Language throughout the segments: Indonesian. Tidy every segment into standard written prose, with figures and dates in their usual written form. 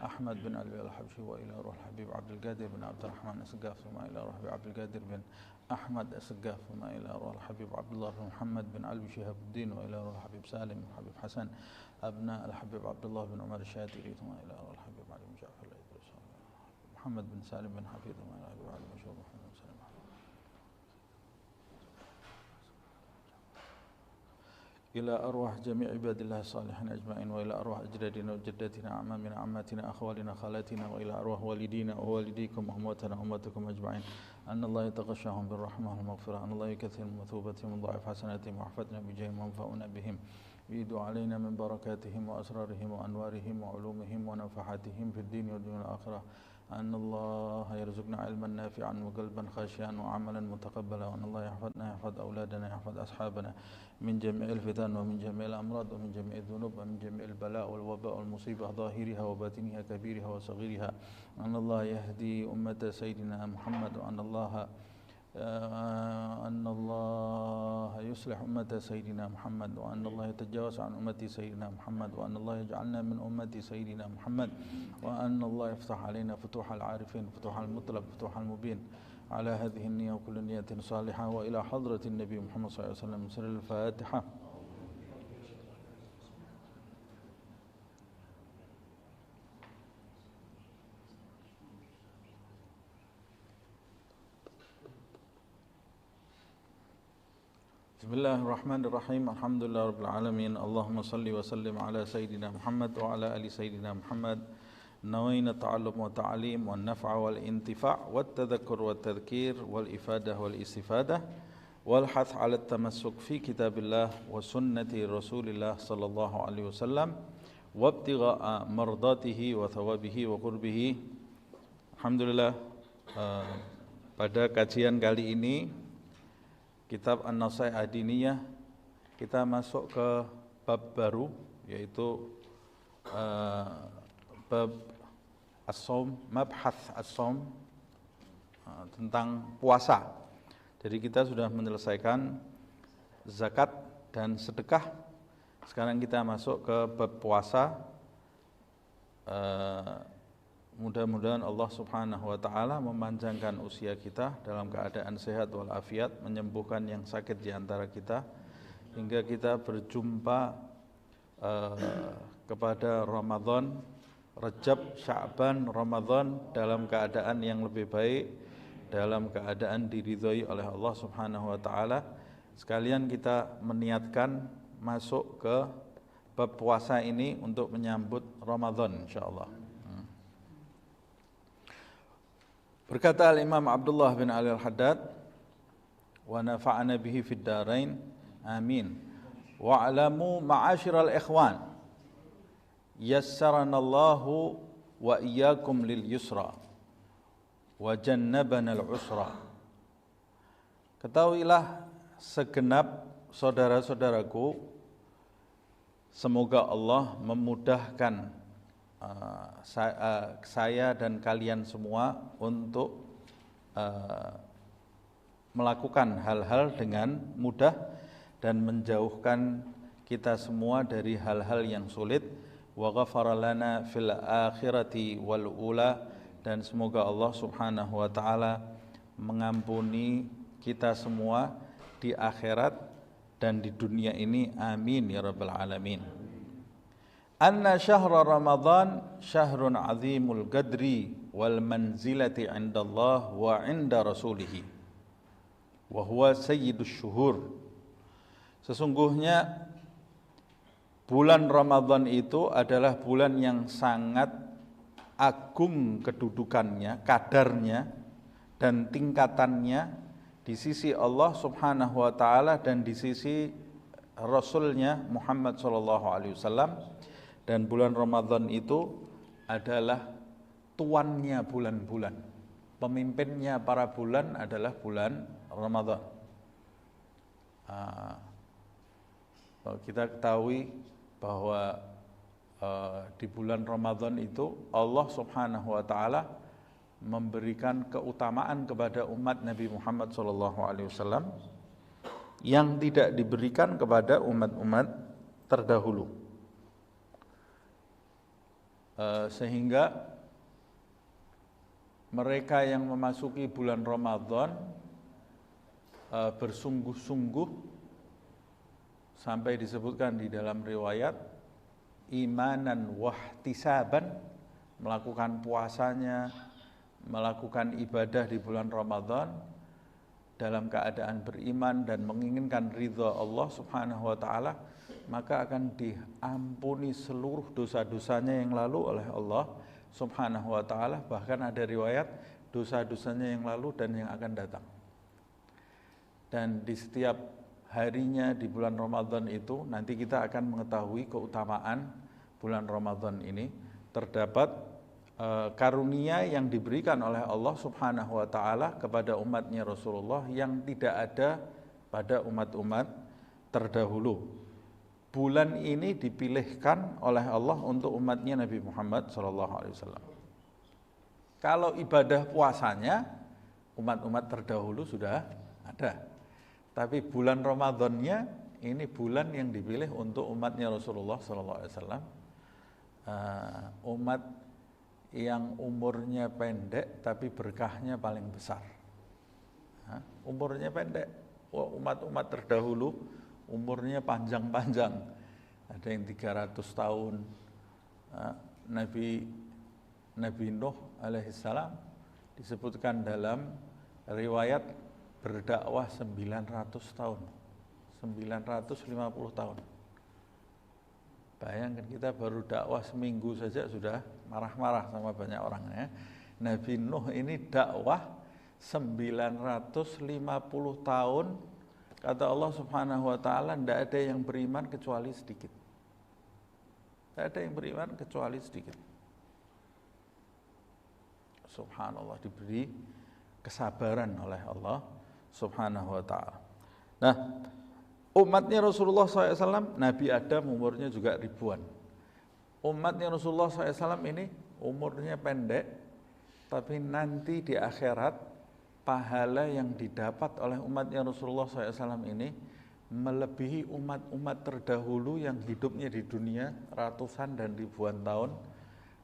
أحمد بن علي الحبشي وإلى روح الحبيب عبد القادر بن عبد الرحمن السقاف ثم إلى روح عبد القادر بن أحمد السقاف ثم إلى روح الحبيب عبد الله بن محمد بن علي شهاب الدين وإلى روح الحبيب سالم بن حبيب حسن أبناء الحبيب عبد الله بن عمر الشاتري ثم إلى روح الحبيب علي بن جعفر الإدريسي محمد بن سالم بن حفيظ ثم إلى الحبيب علي بن شهاب محمد بن سالم إلى أرواح جميع عباد الله الصالحين أجمعين وإلى أرواح أجدادنا وجداتنا أعمامنا عماتنا أخوالنا خالاتنا وإلى أرواح والدينا ووالديكم وأمواتنا وأمواتكم أجمعين أن الله يتغشاهم بالرحمة والمغفرة أن الله يكثر من مثوبتهم وضاعف حسناتهم ويحفظنا بجاههم وانفعنا بهم ويدعو علينا من بركاتهم وأسرارهم وأنوارهم وعلومهم ونفحاتهم في الدين والدنيا والآخرة أن الله يرزقنا علما نافعا وقلبا خاشعا وعملا متقبلا وأن الله يحفظنا يحفظ أولادنا يحفظ أصحابنا من جميع الفتن ومن جميع الأمراض ومن جميع الذنوب ومن جميع البلاء والوباء والمصيبة ظاهرها وباطنها كبيرها وصغيرها أن الله يهدي أمة سيدنا محمد وأن الله يصلح أمة سيدنا محمد وأن الله يتجاوز عن أمة سيدنا محمد وأن الله يجعلنا من أمة سيدنا محمد وأن الله يفتح علينا فتوح العارفين فتوح المطلب فتوح المبين على هذه النية وكل نية صالحة وإلى حضرة النبي محمد صلى الله عليه وسلم سر الفاتحة. Bismillahirrahmanirrahim. Alhamdulillah rabbil alamin. Allahumma salli wa sallim ala sayyidina Muhammad wa ala ali sayyidina Muhammad. Nawaina ta'allum wa ta'alim wa naf'a wal intifa' wa tadhakkur wa tadhkir wal ifadah wal istifadah wal hath ala tamassuk fi kitabillah wa sunnati Rasulillah sallallahu alaihi wasallam wa ibtigha'a mardatihi wa thawabihi wa qurbihi. Alhamdulillah, pada kajian kali ini Kitab An-Nasaih Ad-Diniyah kita masuk ke bab baru, yaitu bab as-shaum, mabhath as-shaum, tentang puasa. Jadi kita sudah menyelesaikan zakat dan sedekah. Sekarang kita masuk ke bab puasa. Mudah-mudahan Allah Subhanahu wa ta'ala memanjangkan usia kita dalam keadaan sehat walafiat, menyembuhkan yang sakit di antara kita, hingga kita berjumpa kepada Ramadan, Rajab, Sya'ban, Ramadan dalam keadaan yang lebih baik, dalam keadaan diridhoi oleh Allah Subhanahu wa ta'ala. Sekalian kita meniatkan masuk ke bab puasa ini untuk menyambut Ramadan insyaallah. Berkata Al-Imam Abdullah bin Ali Al-Haddad, wa nafa'ana bihi fid darain, amin. Wa alamu ma'asyiral ikhwan, yassaranallahu wa iyyakum lil yusra wa jannabana al usra. Ketahuilah segenap saudara-saudaraku, semoga Allah memudahkan saya dan kalian semua untuk melakukan hal-hal dengan mudah dan menjauhkan kita semua dari hal-hal yang sulit. Wa ghafara lana fil akhirati wal ula, dan semoga Allah Subhanahu wa ta'ala mengampuni kita semua di akhirat dan di dunia ini, amin ya rabbal alamin. Anna syahra Ramadan syahrun azimul qadri wal manzilati indallah wa inda rasulihi wa huwa sayyidus syuhur. Sesungguhnya bulan Ramadan itu adalah bulan yang sangat agung kedudukannya, kadarnya dan tingkatannya di sisi Allah Subhanahu wa ta'ala dan di sisi Rasulnya Muhammad sallallahu alaihi wasallam. Dan bulan Ramadan itu adalah tuannya bulan-bulan, pemimpinnya para bulan adalah bulan Ramadan. Kita ketahui bahwa di bulan Ramadan itu Allah Subhanahu wa ta'ala memberikan keutamaan kepada umat Nabi Muhammad SAW yang tidak diberikan kepada umat-umat terdahulu. Sehingga mereka yang memasuki bulan Ramadan bersungguh-sungguh, sampai disebutkan di dalam riwayat, imanan wahtisaban, melakukan puasanya, melakukan ibadah di bulan Ramadan dalam keadaan beriman dan menginginkan ridha Allah Subhanahu wa taala, maka akan diampuni seluruh dosa-dosanya yang lalu oleh Allah Subhanahu wa taala. Bahkan ada riwayat dosa-dosanya yang lalu dan yang akan datang. Dan di setiap harinya di bulan Ramadan itu, nanti kita akan mengetahui keutamaan bulan Ramadan ini. Terdapat karunia yang diberikan oleh Allah Subhanahu wa taala kepada umatnya Rasulullah yang tidak ada pada umat-umat terdahulu. Bulan ini dipilihkan oleh Allah untuk umatnya Nabi Muhammad SAW. Kalau ibadah puasanya umat-umat terdahulu sudah ada, tapi bulan Ramadannya ini bulan yang dipilih untuk umatnya Rasulullah SAW. Umat yang umurnya pendek tapi berkahnya paling besar. Umurnya pendek, umat-umat terdahulu umurnya panjang-panjang, ada yang 300 tahun. Nabi Nuh alaihissalam disebutkan dalam riwayat berdakwah 900 tahun, 950 tahun. Bayangkan, kita baru dakwah seminggu saja sudah marah-marah sama banyak orang ya. Nabi Nuh ini dakwah 950 tahun. Kata Allah Subhanahu wa taala, tidak ada yang beriman kecuali sedikit. Tidak ada yang beriman kecuali sedikit. Subhanallah, diberi kesabaran oleh Allah Subhanahu wa taala. Nah, umatnya Rasulullah SAW, Nabi Adam umurnya juga ribuan. Umatnya Rasulullah SAW ini umurnya pendek, tapi nanti di akhirat pahala yang didapat oleh umatnya Rasulullah SAW ini melebihi umat-umat terdahulu yang hidupnya di dunia ratusan dan ribuan tahun,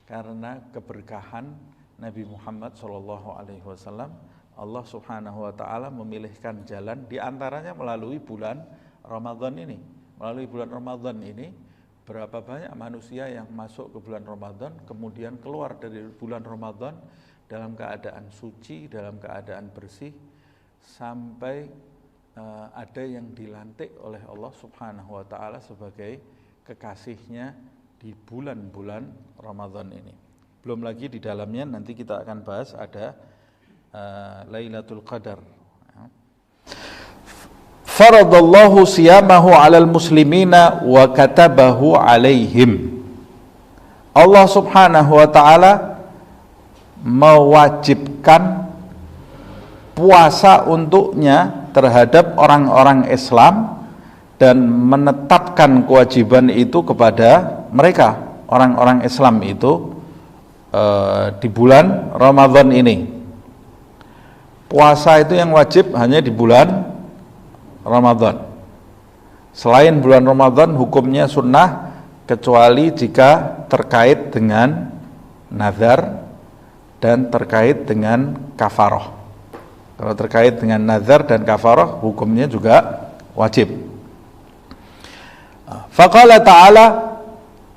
karena keberkahan Nabi Muhammad SAW. Allah Subhanahu wa taala memilihkan jalan, diantaranya melalui bulan Ramadan ini. Melalui bulan Ramadan ini, berapa banyak manusia yang masuk ke bulan Ramadan, kemudian keluar dari bulan Ramadan dalam keadaan suci, dalam keadaan bersih, sampai ada yang dilantik oleh Allah Subhanahu wa taala sebagai kekasihnya di bulan-bulan Ramadan ini. Belum lagi di dalamnya nanti kita akan bahas ada Lailatul Qadar. Faradallahu siyamahu 'alal muslimina wa katabahu 'alaihim. Allah Subhanahu wa taala mewajibkan puasa untuknya terhadap orang-orang Islam dan menetapkan kewajiban itu kepada mereka, orang-orang Islam itu di bulan Ramadan ini. Puasa itu yang wajib hanya di bulan Ramadan. Selain bulan Ramadan hukumnya sunnah, kecuali jika terkait dengan nazar dan terkait dengan kafarah. Kalau terkait dengan nazar dan kafarah hukumnya juga wajib. Faqala ta'ala,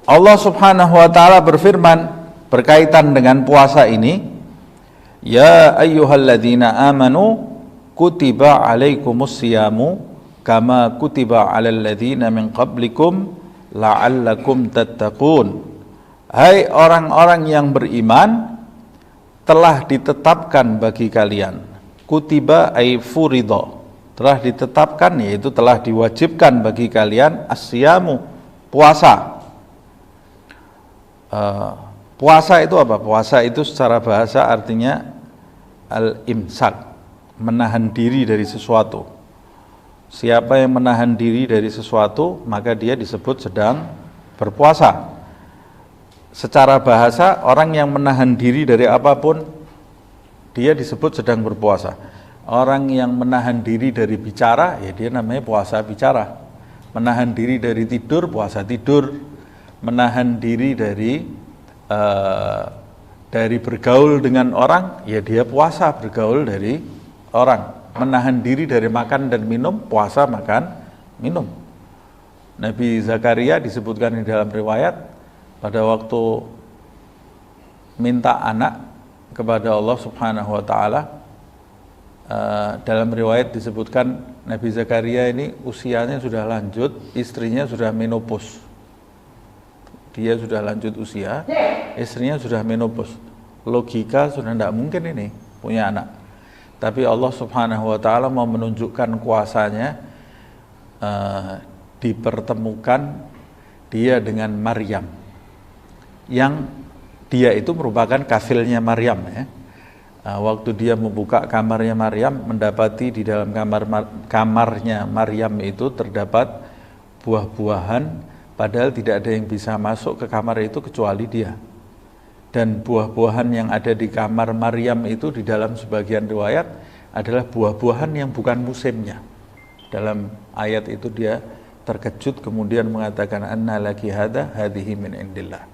Allah Subhanahu wa taala berfirman berkaitan dengan puasa ini, ya ayyuhalladzina amanu kutiba alaikumus siyamu kama kutiba alal ladzina min qablikum la'allakum tattaqun. Hai orang-orang yang beriman, telah ditetapkan bagi kalian, kutiba ay furida, telah ditetapkan yaitu telah diwajibkan bagi kalian, as-siyamu, puasa. Puasa itu apa? Puasa itu secara bahasa artinya al-imsak, menahan diri dari sesuatu. Siapa yang menahan diri dari sesuatu, maka dia disebut sedang berpuasa. Secara bahasa, orang yang menahan diri dari apapun, dia disebut sedang berpuasa. Orang yang menahan diri dari bicara, ya dia namanya puasa bicara. Menahan diri dari tidur, puasa tidur. Menahan diri dari dari bergaul dengan orang, ya dia puasa bergaul dari orang. Menahan diri dari makan dan minum, puasa makan minum. Nabi Zakaria disebutkan di dalam riwayat pada waktu minta anak kepada Allah Subhanahu wa taala, dalam riwayat disebutkan Nabi Zakaria ini usianya sudah lanjut, istrinya sudah menopause. Dia sudah lanjut usia, istrinya sudah menopause. Logika sudah tidak mungkin ini punya anak. Tapi Allah Subhanahu wa taala mau menunjukkan kuasanya, dipertemukan dia dengan Maryam, yang dia itu merupakan kafilnya Maryam ya. Waktu dia membuka kamarnya Maryam, mendapati di dalam kamarnya Maryam itu terdapat buah-buahan, padahal tidak ada yang bisa masuk ke kamar itu kecuali dia. Dan buah-buahan yang ada di kamar Maryam itu di dalam sebagian riwayat adalah buah-buahan yang bukan musimnya. Dalam ayat itu dia terkejut kemudian mengatakan, anna laki hadha hadhihi min indillah,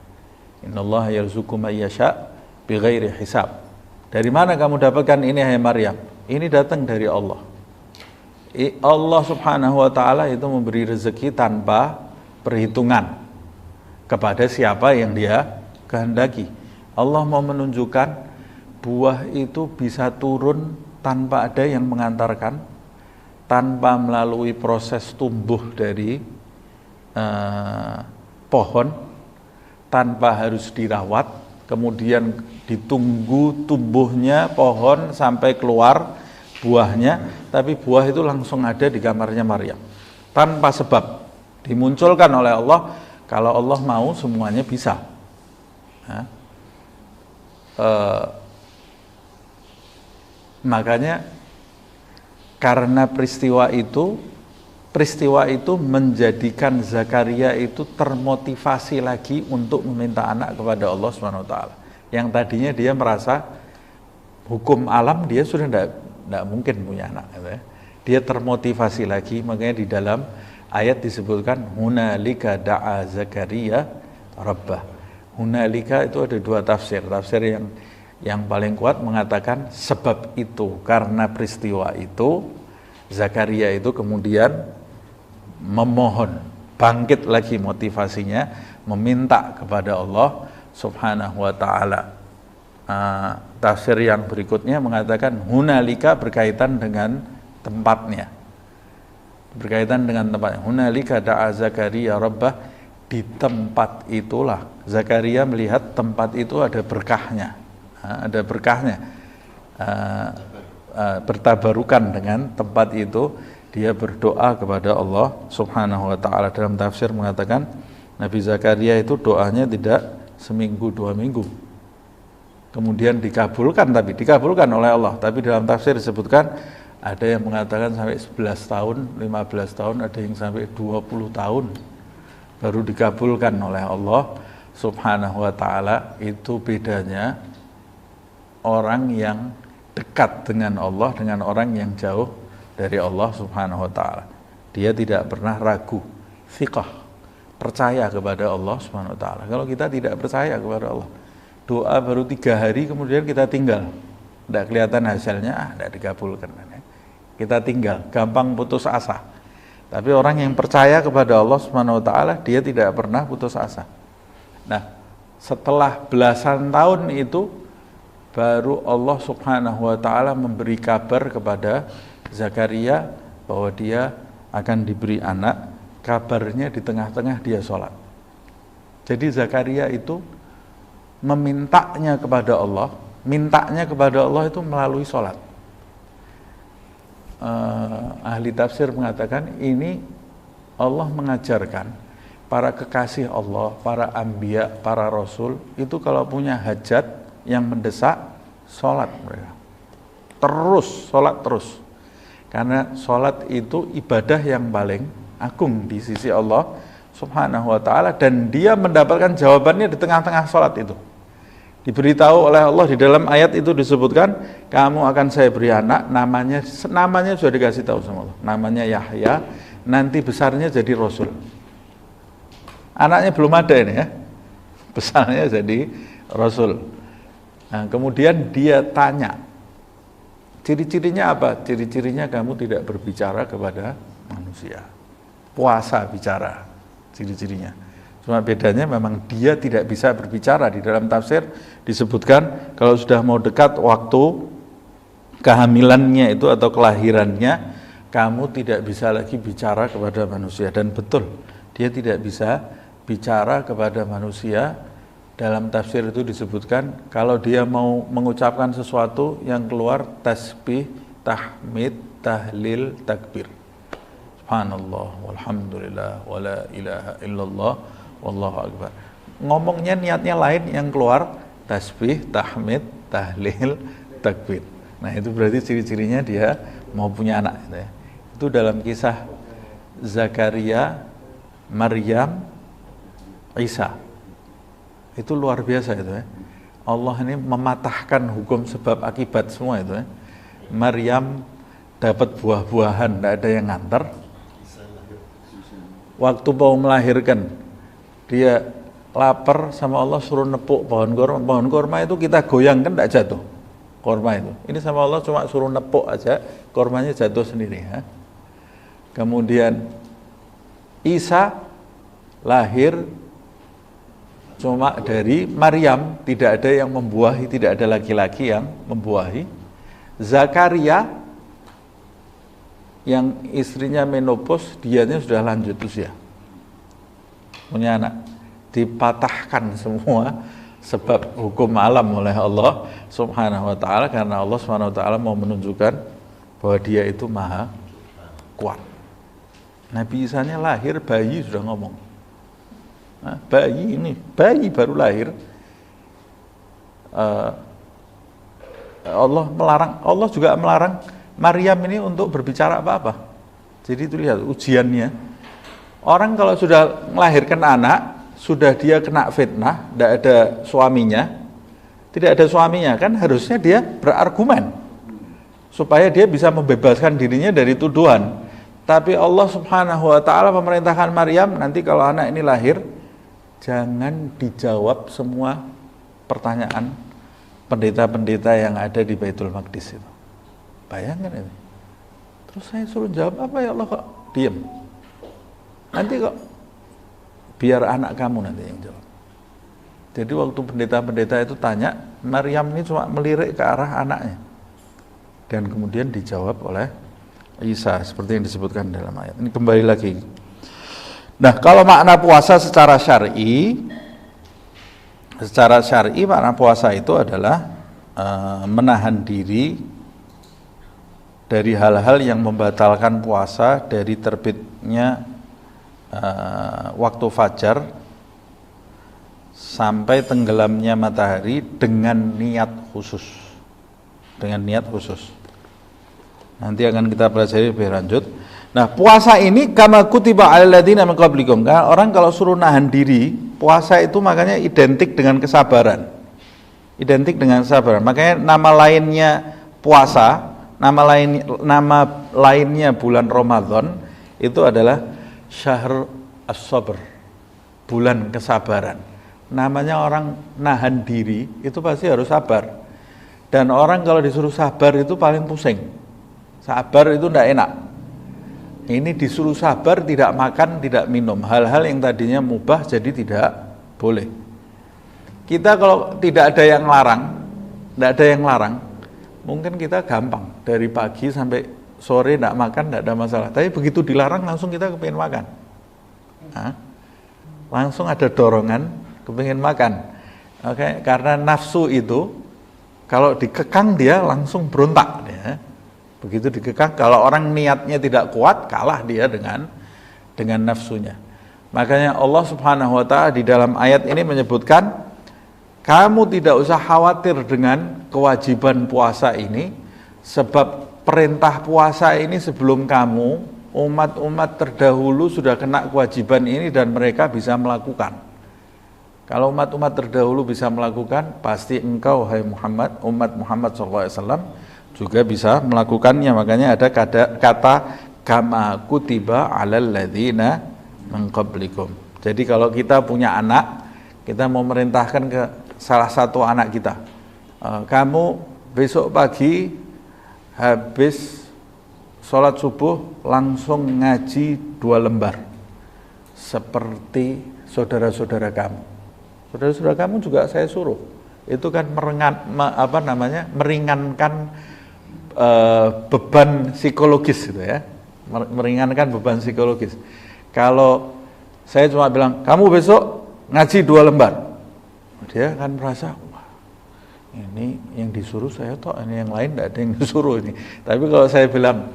innallaha yarzuqu may yasha bighairi hisab. Dari mana kamu dapatkan ini hai Maryam? Ini datang dari Allah. Allah Subhanahu wa taala itu memberi rezeki tanpa perhitungan kepada siapa yang dia kehendaki. Allah mau menunjukkan buah itu bisa turun tanpa ada yang mengantarkan, tanpa melalui proses tumbuh dari pohon, tanpa harus dirawat, kemudian ditunggu tumbuhnya pohon sampai keluar buahnya, tapi buah itu langsung ada di kamarnya Maryam tanpa sebab, dimunculkan oleh Allah. Kalau Allah mau semuanya bisa. Makanya karena peristiwa itu menjadikan Zakaria itu termotivasi lagi untuk meminta anak kepada Allah Subhanahu wa taala. Yang tadinya dia merasa hukum alam dia sudah tidak mungkin punya anak gitu ya. Dia termotivasi lagi, makanya di dalam ayat disebutkan hunalika da'a Zakaria rabbah. Hunalika itu ada dua tafsir. Tafsir yang paling kuat mengatakan sebab itu, karena peristiwa itu Zakaria itu kemudian memohon, bangkit lagi motivasinya, meminta kepada Allah Subhanahu wa taala. Tafsir yang berikutnya mengatakan hunalika berkaitan dengan tempatnya. Berkaitan dengan tempatnya. Hunalika da'a Zakaria rabbah. Di tempat itulah Zakaria melihat tempat itu ada berkahnya, bertabarukan dengan tempat itu. Dia berdoa kepada Allah Subhanahu wa taala. Dalam tafsir mengatakan Nabi Zakaria itu doanya tidak seminggu 2 minggu, kemudian dikabulkan oleh Allah. Tapi dalam tafsir disebutkan ada yang mengatakan sampai 11 tahun, 15 tahun, ada yang sampai 20 tahun baru dikabulkan oleh Allah Subhanahu wa taala. Itu bedanya orang yang dekat dengan Allah dengan orang yang jauh dari Allah Subhanahu wa taala. Dia tidak pernah ragu, thiqah, percaya kepada Allah Subhanahu wa taala. Kalau kita tidak percaya kepada Allah, doa baru 3 hari kemudian kita tinggal, tidak kelihatan hasilnya, tidak dikabulkan, kita tinggal, gampang putus asa. Tapi orang yang percaya kepada Allah Subhanahu wa taala, dia tidak pernah putus asa. Nah, setelah belasan tahun itu baru Allah Subhanahu wa taala memberi kabar kepada Zakaria bahwa dia akan diberi anak. Kabarnya di tengah-tengah dia sholat. Jadi Zakaria itu mintanya kepada Allah itu melalui sholat. Ahli tafsir mengatakan ini Allah mengajarkan para kekasih Allah, para anbiya, para rasul itu kalau punya hajat yang mendesak, sholat mereka sholat terus, karena sholat itu ibadah yang paling agung di sisi Allah Subhanahu wa taala, dan dia mendapatkan jawabannya di tengah-tengah sholat itu. Diberitahu oleh Allah di dalam ayat itu disebutkan, kamu akan saya beri anak, namanya sudah dikasih tahu sama Allah, namanya Yahya, nanti besarnya jadi rasul. Anaknya belum ada ini ya, besarnya jadi Rasul. Nah, kemudian dia tanya, ciri-cirinya apa? Ciri-cirinya kamu tidak berbicara kepada manusia. Puasa bicara, ciri-cirinya. Cuma bedanya memang dia tidak bisa berbicara. Di dalam tafsir disebutkan kalau sudah mau dekat waktu kehamilannya itu atau kelahirannya, kamu tidak bisa lagi bicara kepada manusia. Dan betul, dia tidak bisa bicara kepada manusia. Dalam tafsir itu disebutkan kalau dia mau mengucapkan sesuatu yang keluar tasbih, tahmid, tahlil, takbir. Subhanallah, walhamdulillah, wala ilaha illallah, wallahu akbar. Ngomongnya niatnya lain, yang keluar tasbih, tahmid, tahlil, takbir. Nah, itu berarti ciri-cirinya dia mau punya anak gitu ya. Itu dalam kisah Zakaria, Maryam, Isa. Itu luar biasa itu ya. Allah ini mematahkan hukum sebab akibat semua itu ya. Maryam dapat buah-buahan, tidak ada yang nganter. Waktu mau melahirkan, dia lapar sama Allah suruh nepuk pohon korma. Pohon korma itu kita goyang kan tidak jatuh. Korma itu. Ini sama Allah cuma suruh nepuk aja, kormanya jatuh sendiri ya. Kemudian Isa lahir cuma dari Maryam, tidak ada yang membuahi, tidak ada laki-laki yang membuahi. Zakaria yang istrinya menopause, dianya sudah lanjut usia, punya anak, dipatahkan semua sebab hukum alam oleh Allah Subhanahu wa ta'ala, karena Allah Subhanahu wa ta'ala mau menunjukkan bahwa dia itu maha kuat. Nabi Isa-nya lahir, bayi sudah ngomong. Nah, bayi baru lahir, Allah juga melarang Maryam ini untuk berbicara apa-apa. Jadi itu lihat ujiannya. Orang kalau sudah melahirkan anak, sudah dia kena fitnah, tidak ada suaminya, kan harusnya dia berargumen supaya dia bisa membebaskan dirinya dari tuduhan. Tapi Allah Subhanahu wa ta'ala memerintahkan Maryam, nanti kalau anak ini lahir, jangan dijawab semua pertanyaan pendeta-pendeta yang ada di Baitul Maqdis itu. Bayangkan ini. Terus saya suruh jawab apa ya Allah, kok diam? Nanti kok biar anak kamu nanti yang jawab. Jadi waktu pendeta-pendeta itu tanya, Maryam ini cuma melirik ke arah anaknya. Dan kemudian dijawab oleh Isa, seperti yang disebutkan dalam ayat. Ini kembali lagi. Nah, kalau makna puasa secara syar'i makna puasa itu adalah menahan diri dari hal-hal yang membatalkan puasa, dari terbitnya waktu fajar sampai tenggelamnya matahari dengan niat khusus. Nanti akan kita pelajari lebih lanjut. Nah, puasa ini kama kutiba 'alal ladzina min qablikum. Karena orang kalau suruh nahan diri, puasa itu makanya identik dengan kesabaran. Makanya nama lainnya puasa, nama lainnya bulan Ramadan itu adalah syahr as-sabr, bulan kesabaran. Namanya orang nahan diri itu pasti harus sabar. Dan orang kalau disuruh sabar itu paling pusing. Sabar itu tidak enak. Ini disuruh sabar, tidak makan, tidak minum. Hal-hal yang tadinya mubah jadi tidak boleh. Kita kalau tidak ada yang larang, mungkin kita gampang. Dari pagi sampai sore tidak makan, tidak ada masalah. Tapi begitu dilarang langsung kita kepingin makan. Nah, langsung ada dorongan kepingin makan. Oke, karena nafsu itu kalau dikekang dia langsung berontak. Ya. Begitu dikekang, kalau orang niatnya tidak kuat, kalah dia dengan nafsunya. Makanya Allah Subhanahu wa ta'ala di dalam ayat ini menyebutkan, kamu tidak usah khawatir dengan kewajiban puasa ini, sebab perintah puasa ini sebelum kamu, umat-umat terdahulu sudah kena kewajiban ini dan mereka bisa melakukan. Kalau umat-umat terdahulu bisa melakukan, pasti engkau, hai Muhammad, umat Muhammad SAW, juga bisa melakukannya. Makanya ada kata kama kutiba 'alal ladzina min qablikum. Jadi kalau kita punya anak, kita mau merintahkan ke salah satu anak kita, kamu besok pagi habis sholat subuh langsung ngaji 2 lembar seperti saudara-saudara kamu. Saudara-saudara kamu juga saya suruh. Itu kan meringankan beban psikologis gitu ya. Meringankan beban psikologis. Kalau saya cuma bilang, kamu besok ngaji 2 lembar, dia akan merasa, wah, ini yang disuruh saya toh, ini yang lain tidak ada yang disuruh ini. Tapi kalau saya bilang,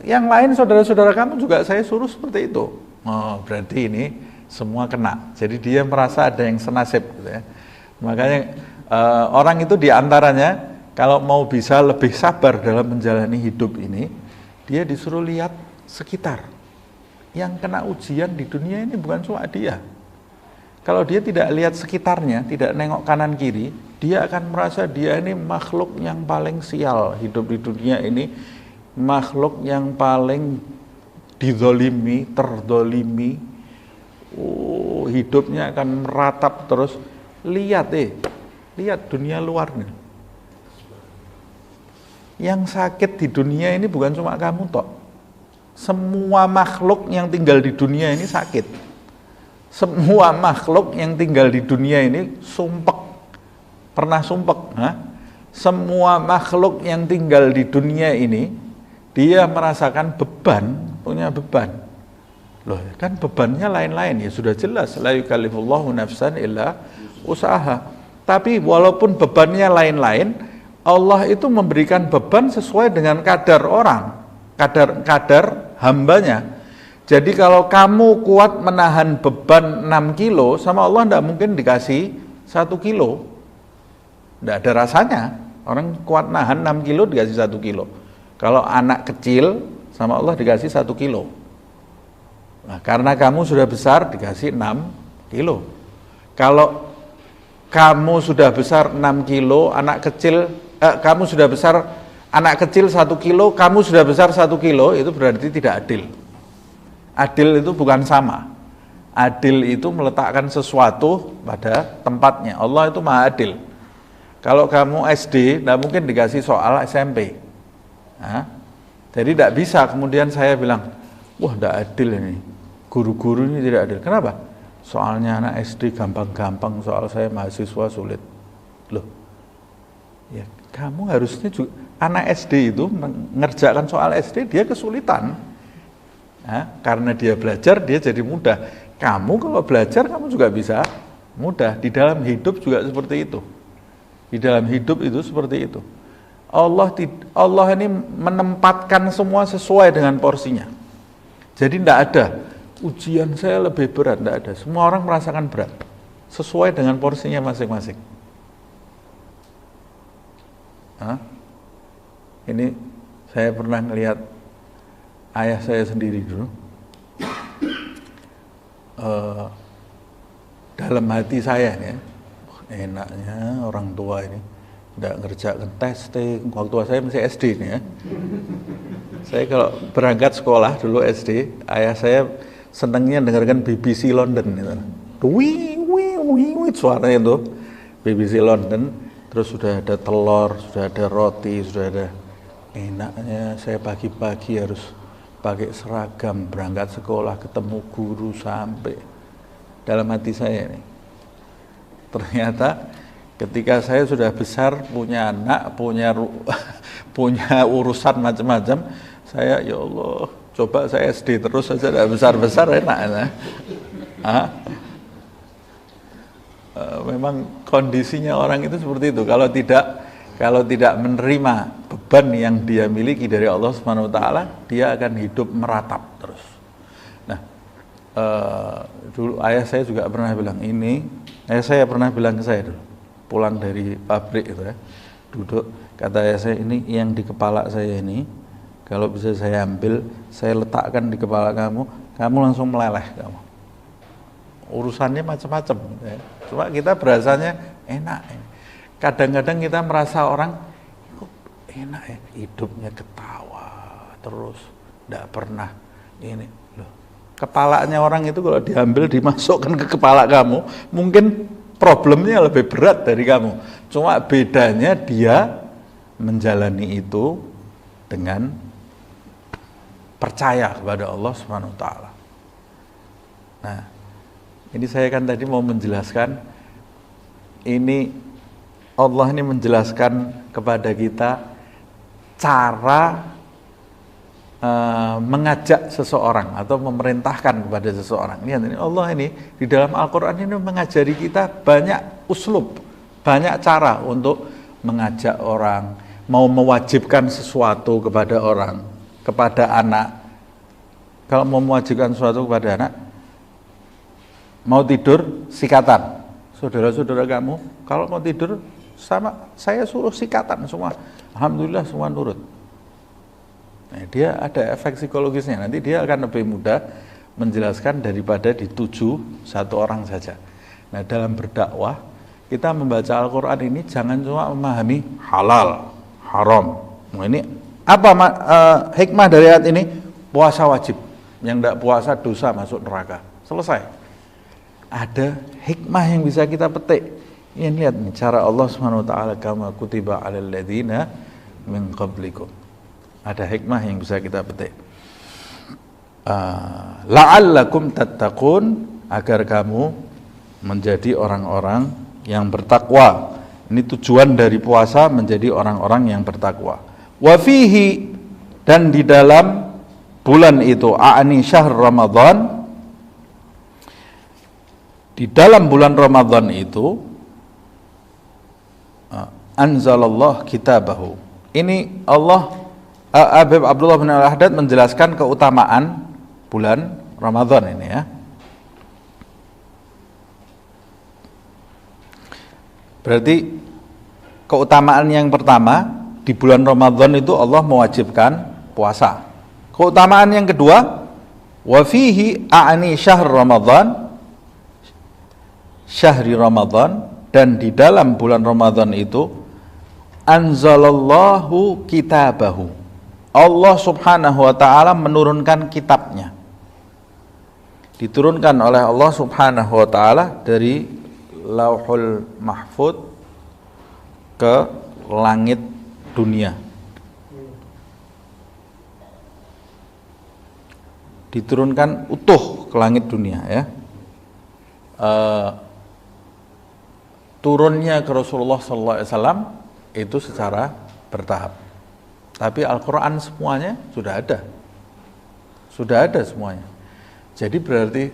yang lain saudara-saudara kamu juga saya suruh seperti itu, oh, berarti ini semua kena. Jadi dia merasa ada yang senasib gitu ya. Makanya orang itu diantaranya kalau mau bisa lebih sabar dalam menjalani hidup ini, dia disuruh lihat sekitar. Yang kena ujian di dunia ini bukan cuma dia. Kalau dia tidak lihat sekitarnya, tidak nengok kanan kiri, dia akan merasa dia ini makhluk yang paling sial hidup di dunia ini, makhluk yang paling dizolimi, terdolimi. Hidupnya akan meratap terus. Lihat dunia luar nih. Yang sakit di dunia ini bukan cuma kamu tok. Semua makhluk yang tinggal di dunia ini sakit. Semua makhluk yang tinggal di dunia ini sumpek. Pernah sumpek, semua makhluk yang tinggal di dunia ini dia merasakan beban, punya beban. Loh, kan bebannya lain-lain ya, sudah jelas la yukallifullahu nafsan illa usaha. Tapi walaupun bebannya lain-lain, Allah itu memberikan beban sesuai dengan kadar orang, kadar hambanya. Jadi kalau kamu kuat menahan beban 6 kilo, sama Allah tidak mungkin dikasih 1 kilo. Tidak ada rasanya. Orang kuat nahan 6 kilo dikasih 1 kilo. Kalau anak kecil, sama Allah dikasih 1 kilo. Nah, karena kamu sudah besar dikasih 6 kilo. Kalau kamu sudah besar 6 kilo, anak kecil, kamu sudah besar, anak kecil 1 kilo, kamu sudah besar 1 kilo, itu berarti tidak adil. Adil itu bukan sama. Adil itu meletakkan sesuatu pada tempatnya. Allah itu maha adil. Kalau kamu SD, tidak mungkin dikasih soal SMP. Jadi tidak bisa kemudian saya bilang, wah tidak adil ini. Guru-guru ini tidak adil. Kenapa? Soalnya anak SD gampang-gampang, soal saya mahasiswa sulit. Loh, ya kamu harusnya juga, anak SD itu mengerjakan soal SD dia kesulitan. Karena dia belajar, dia jadi mudah. Kamu kalau belajar, kamu juga bisa mudah. Di dalam hidup juga seperti itu. Di dalam hidup itu seperti itu. Allah ini menempatkan semua sesuai dengan porsinya. Jadi tidak ada ujian saya lebih berat, tidak ada. Semua orang merasakan berat sesuai dengan porsinya masing-masing. Ini saya pernah melihat ayah saya sendiri dulu. Dalam hati saya ya, enaknya orang tua ini tidak ngerjakan testing. Waktu saya masih SD nih ya. Saya kalau berangkat sekolah dulu SD, ayah saya senangnya dengarkan BBC London gitu. Suaranya itu BBC London, terus sudah ada telur, sudah ada roti, sudah ada. Enaknya saya pagi-pagi harus pakai seragam berangkat sekolah, ketemu guru sampai. Dalam hati saya ini, ternyata ketika saya sudah besar, punya anak, punya urusan macam-macam, saya ya Allah, coba saya SD terus saja, tidak besar-besar enak. Memang kondisinya orang itu seperti itu. Kalau tidak menerima beban yang dia miliki dari Allah Subhanahu wa taala, dia akan hidup meratap terus. Nah, dulu ayah saya juga pernah bilang ini, ayah saya pernah bilang ke saya dulu, pulang dari pabrik itu ya, duduk, kata ayah saya, ini yang di kepala saya ini, kalau bisa saya ambil, saya letakkan di kepala kamu, kamu langsung meleleh kamu. Urusannya macam-macam ya. Cuma kita berasanya enak ya. Kadang-kadang kita merasa orang kok enak ya, hidupnya ketawa terus, tidak pernah ini loh. Kepalanya orang itu kalau diambil dimasukkan ke kepala kamu, mungkin problemnya lebih berat dari kamu. Cuma bedanya dia menjalani itu dengan percaya kepada Allah Subhanahu wa taala. Nah, ini saya kan tadi mau menjelaskan, ini Allah ini menjelaskan kepada kita cara mengajak seseorang atau memerintahkan kepada seseorang. Ini Allah ini di dalam Al-Quran ini mengajari kita banyak uslub, banyak cara untuk mengajak orang, mau mewajibkan sesuatu kepada orang, kepada anak. Kalau mau mewajibkan sesuatu kepada anak, mau tidur sikatan. Saudara-saudara kamu kalau mau tidur sama saya suruh sikatan semua, alhamdulillah semua nurut. Nah, dia ada efek psikologisnya, nanti dia akan lebih mudah menjelaskan daripada dituju satu orang saja. Nah, dalam berdakwah kita membaca Al-Quran ini jangan cuma memahami halal, haram. Nah, ini apa hikmah dari ayat ini? Puasa wajib, yang tidak puasa dosa masuk neraka, selesai. Ada hikmah yang bisa kita petik. Ini lihat nih, cara Allah Subhanahu wa taala, kama kutiba 'alal ladzina min qablikum. Ada hikmah yang bisa kita petik. La'allakum tattaqun, agar kamu menjadi orang-orang yang bertakwa. Ini tujuan dari puasa, menjadi orang-orang yang bertakwa. Wa fihi, dan di dalam bulan itu, a'ni syahr Ramadan, di dalam bulan Ramadan itu anzalallah kitabahu. Ini Allah, Habib Abdullah bin Al-Haddad menjelaskan keutamaan bulan Ramadan ini ya. Berarti keutamaan yang pertama, di bulan Ramadan itu Allah mewajibkan puasa. Keutamaan yang kedua, wa fihi a'ni syahr Ramadan, syahri Ramadan, dan di dalam bulan Ramadan itu anzalallahu kitabahu. Allah Subhanahu wa taala menurunkan kitabnya. Diturunkan oleh Allah Subhanahu wa taala dari Lauhul Mahfuz ke langit dunia. Diturunkan utuh ke langit dunia ya. Turunnya ke Rasulullah SAW itu secara bertahap. Tapi Al-Quran semuanya sudah ada semuanya. Jadi berarti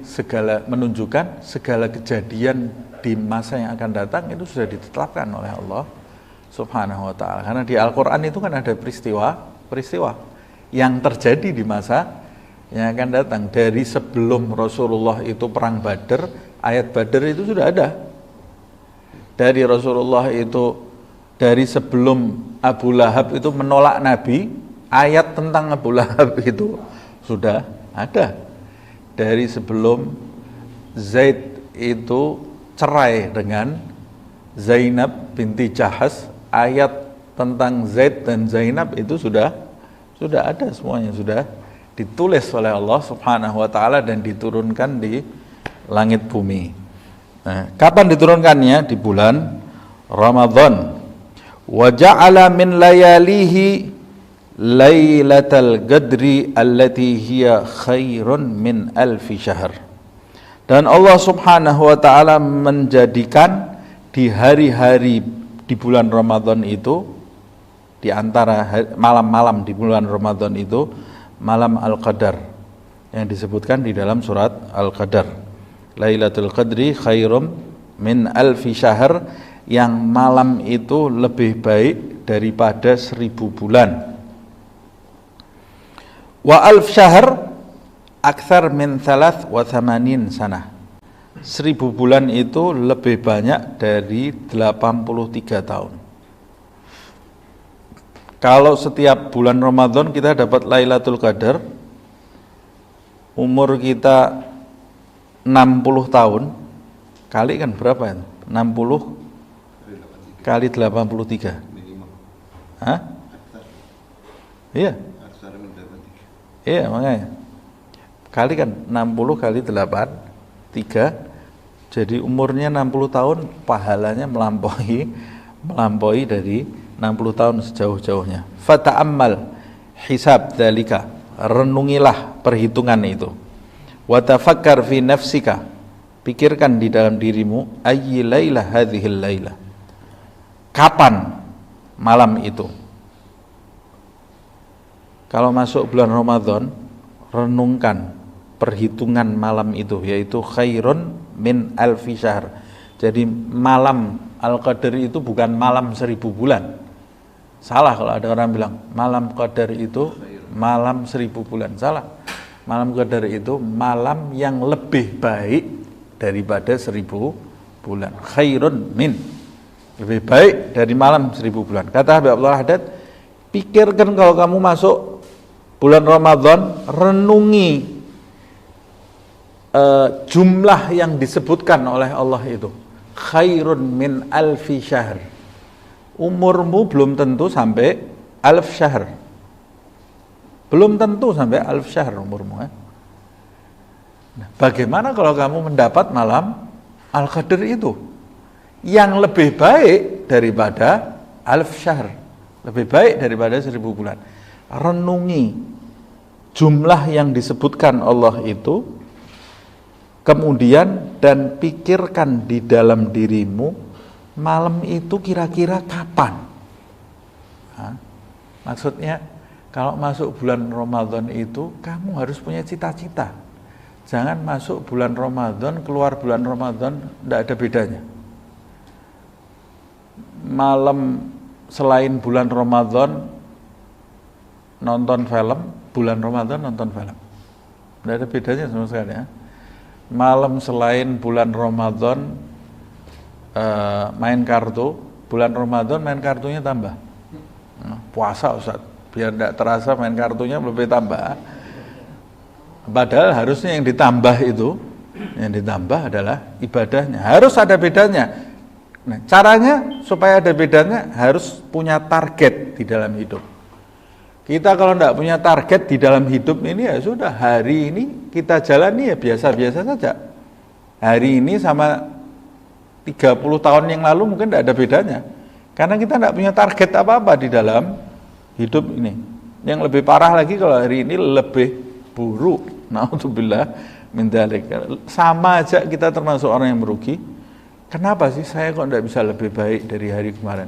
menunjukkan segala kejadian di masa yang akan datang itu sudah ditetapkan oleh Allah Subhanahu wa ta'ala. Karena di Al-Quran itu kan ada peristiwa yang terjadi di masa yang akan datang. Dari sebelum Rasulullah itu perang Badar, ayat Badar itu sudah ada. Dari Rasulullah itu, dari sebelum Abu Lahab itu menolak Nabi, ayat tentang Abu Lahab itu sudah ada. Dari sebelum Zaid itu cerai dengan Zainab binti Jahas, ayat tentang Zaid dan Zainab itu sudah ada semuanya, sudah ditulis oleh Allah Subhanahu wa taala dan diturunkan di langit bumi. Nah, kapan diturunkannya? Di bulan Ramadan. Wa ja'ala min layalihi lailatal qadri allati hiya khairun min alfi syahr. Dan Allah Subhanahu wa taala menjadikan di hari-hari di bulan Ramadan itu, di antara malam-malam di bulan Ramadan itu, malam Al-Qadar yang disebutkan di dalam surat Al-Qadar. Lailatul Qadri khairum min alfi syahr, yang malam itu lebih baik daripada 1000 bulan. Wa alf syahr akthar min 83 sanah. 1000 bulan itu lebih banyak dari 83 tahun. Kalau setiap bulan Ramadan kita dapat Lailatul Qadar, umur kita 60 tahun, kali kan berapa itu? 60 kali 83. Hah? Iya. Iya, makanya. kali kan 60 kali 8 3, jadi umurnya 60 tahun, pahalanya melampaui dari 60 tahun sejauh-jauhnya. Fata'ammal hisab dzalika, renungilah perhitungan itu. Wa tafakkar fi nafsika, pikirkan di dalam dirimu, ayyi lailah hadhil lailah, kapan malam itu. Kalau masuk bulan Ramadan, renungkan perhitungan malam itu, yaitu khairun min alfi syahr. Jadi malam Al-Qadar itu bukan malam 1000 bulan. Salah kalau ada orang bilang malam Qadar itu malam 1000 bulan. Salah. Malam Qadar itu malam yang lebih baik daripada 1000 bulan. Khairun min, lebih baik dari malam 1000 bulan. Kata Habib Abdullah Haddad, pikirkan kalau kamu masuk bulan Ramadan, renungi jumlah yang disebutkan oleh Allah itu. Khairun min alfi syahr. Umurmu belum tentu sampai alf syahr. Belum tentu sampai alf syahr umurmu. Nah, bagaimana kalau kamu mendapat malam Al-Qadar itu yang lebih baik daripada alf syahr, lebih baik daripada 1000 bulan. Renungi jumlah yang disebutkan Allah itu, kemudian dan pikirkan di dalam dirimu malam itu kira-kira kapan. Nah, maksudnya kalau masuk bulan Ramadan itu kamu harus punya cita-cita. Jangan masuk bulan Ramadan, keluar bulan Ramadan tidak ada bedanya. Malam selain bulan Ramadan nonton film, bulan Ramadan nonton film, tidak ada bedanya sama sekali ya. Malam selain bulan Ramadan main kartu, bulan Ramadan main kartunya tambah. Puasa Ustaz, biar tidak terasa main kartunya lebih tambah. Padahal harusnya yang ditambah itu, yang ditambah adalah ibadahnya. Harus ada bedanya. Nah, caranya supaya ada bedanya harus punya target di dalam hidup. Kita kalau tidak punya target di dalam hidup ini, ya sudah, hari ini kita jalani ya biasa-biasa saja. Hari ini sama 30 tahun yang lalu mungkin tidak ada bedanya. Karena kita tidak punya target apa-apa di dalam hidup ini. Yang lebih parah lagi kalau hari ini lebih buruk. Na'udzubillah min dzalik. Sama aja kita termasuk orang yang merugi. Kenapa sih saya kok tidak bisa lebih baik dari hari kemarin?